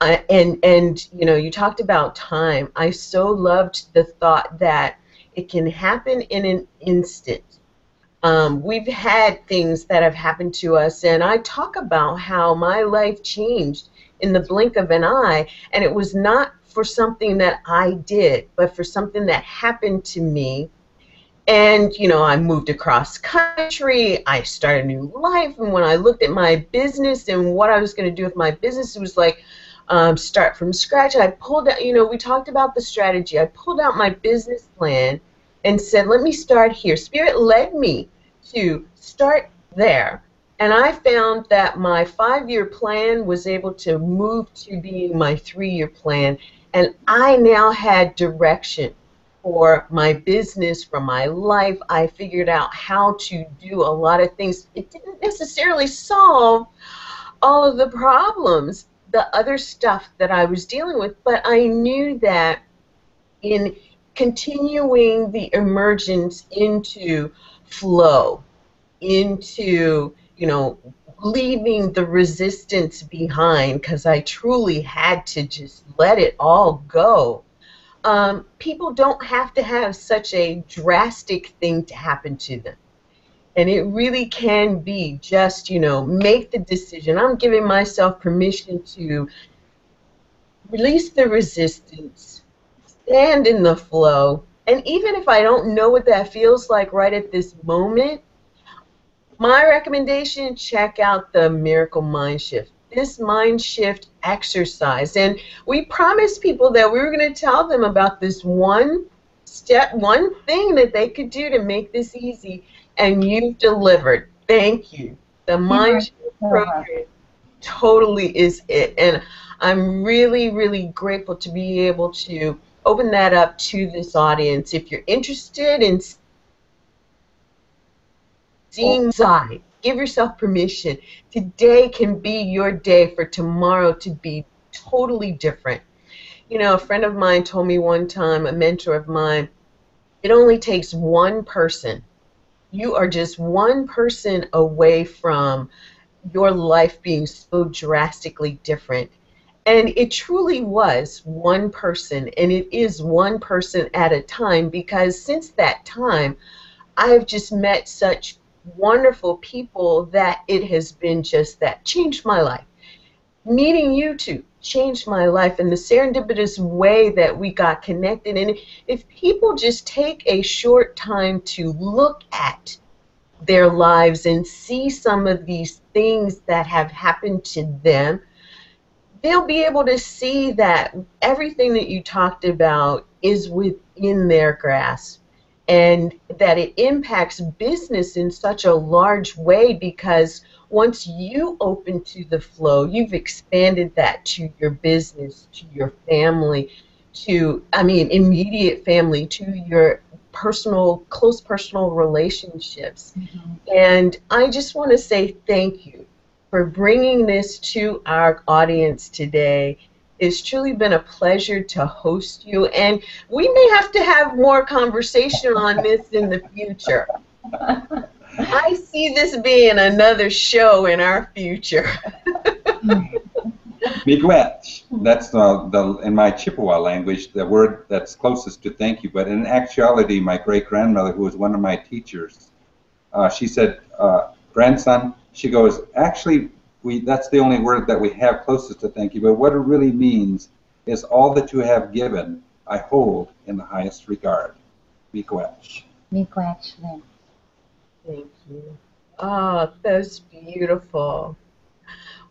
And you know, you talked about time. I so loved the thought that it can happen in an instant. We've had things that have happened to us, and I talk about how my life changed in the blink of an eye, and it was not for something that I did, but for something that happened to me. And, you know, I moved across country, I started a new life, and when I looked at my business and what I was going to do with my business, it was like, start from scratch. I pulled out, you know, we talked about the strategy. I pulled out my business plan and said, let me start here. Spirit led me to start there. And I found that my 5-year plan was able to move to being my 3-year plan. And I now had direction for my business, for my life. I figured out how to do a lot of things. It didn't necessarily solve all of the problems, the other stuff that I was dealing with, but I knew that in continuing the emergence into flow, into, you know, leaving the resistance behind, because I truly had to just let it all go. People don't have to have such a drastic thing to happen to them. And it really can be just, you know, make the decision. I'm giving myself permission to release the resistance, stand in the flow. And even if I don't know what that feels like right at this moment, my recommendation, check out the Miracle Mind Shift. This mind shift exercise. And we promised people that we were going to tell them about this one step, one thing that they could do to make this easy. And you've delivered. Thank you. The Mind Shift program totally is it. And I'm really, really grateful to be able to open that up to this audience. If you're interested in seeing inside, give yourself permission. Today can be your day for tomorrow to be totally different. You know, a friend of mine told me one time, a mentor of mine, it only takes one person. You are just one person away from your life being so drastically different. And it truly was one person, and it is one person at a time, because since that time, I've just met such wonderful people that it has been just that changed my life. Meeting you two changed my life in the serendipitous way that we got connected. And if people just take a short time to look at their lives and see some of these things that have happened to them, they'll be able to see that everything that you talked about is within their grasp, and that it impacts business in such a large way, because once you open to the flow, you've expanded that to your business, to your family, to, I mean, immediate family, to your personal, close personal relationships. Mm-hmm. And I just want to say thank you for bringing this to our audience today. It's truly been a pleasure to host you, and we may have to have more conversation on this in the future. I see this being another show in our future. Miigwech. That's in my Chippewa language, the word that's closest to thank you. But in actuality, my great-grandmother, who was one of my teachers, she said, grandson, she goes, actually, that's the only word that we have closest to thank you, but what it really means is all that you have given, I hold in the highest regard. Miigwech. Miigwech. Thank you. Oh, that's beautiful.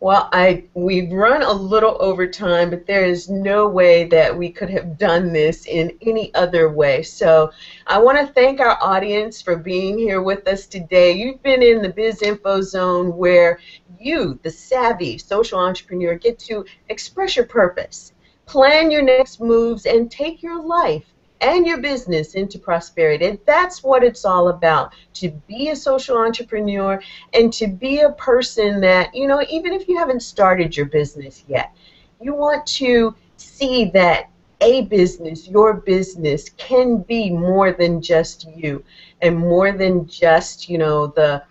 Well, we've run a little over time, but there is no way that we could have done this in any other way. So I want to thank our audience for being here with us today. You've been in the Biz Info Zone, where you, the savvy social entrepreneur, get to express your purpose, plan your next moves, and take your life and your business into prosperity. And that's what it's all about, to be a social entrepreneur and to be a person that, you know, even if you haven't started your business yet, you want to see that a business, your business, can be more than just you and more than just, you know, the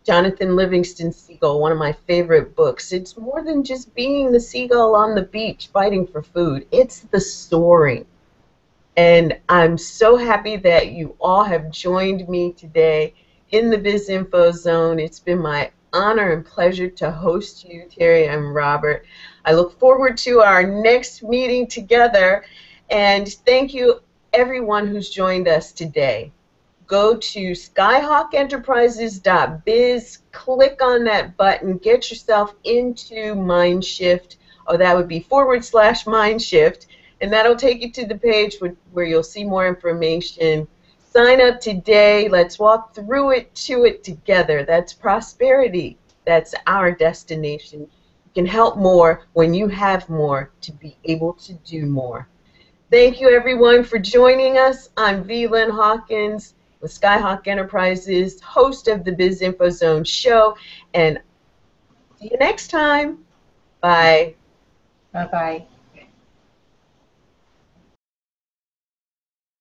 Jonathan Livingston Seagull, one of my favorite books. It's more than just being the seagull on the beach fighting for food. It's the soaring. And I'm so happy that you all have joined me today in the Biz Info Zone. It's been my honor and pleasure to host you, Terri and Robert. I look forward to our next meeting together. And thank you, everyone who's joined us today. Go to skyhawkenterprises.biz, click on that button, get yourself into Mindshift, or that would be / Mindshift, and that'll take you to the page where you'll see more information. Sign up today. Let's walk through it to it together. That's prosperity. That's our destination. You can help more when you have more to be able to do more. Thank you, everyone, for joining us. I'm V. Lynn Hawkins with Skyhawk Enterprises, host of the Biz Info Zone show, and see you next time. Bye. Bye-bye.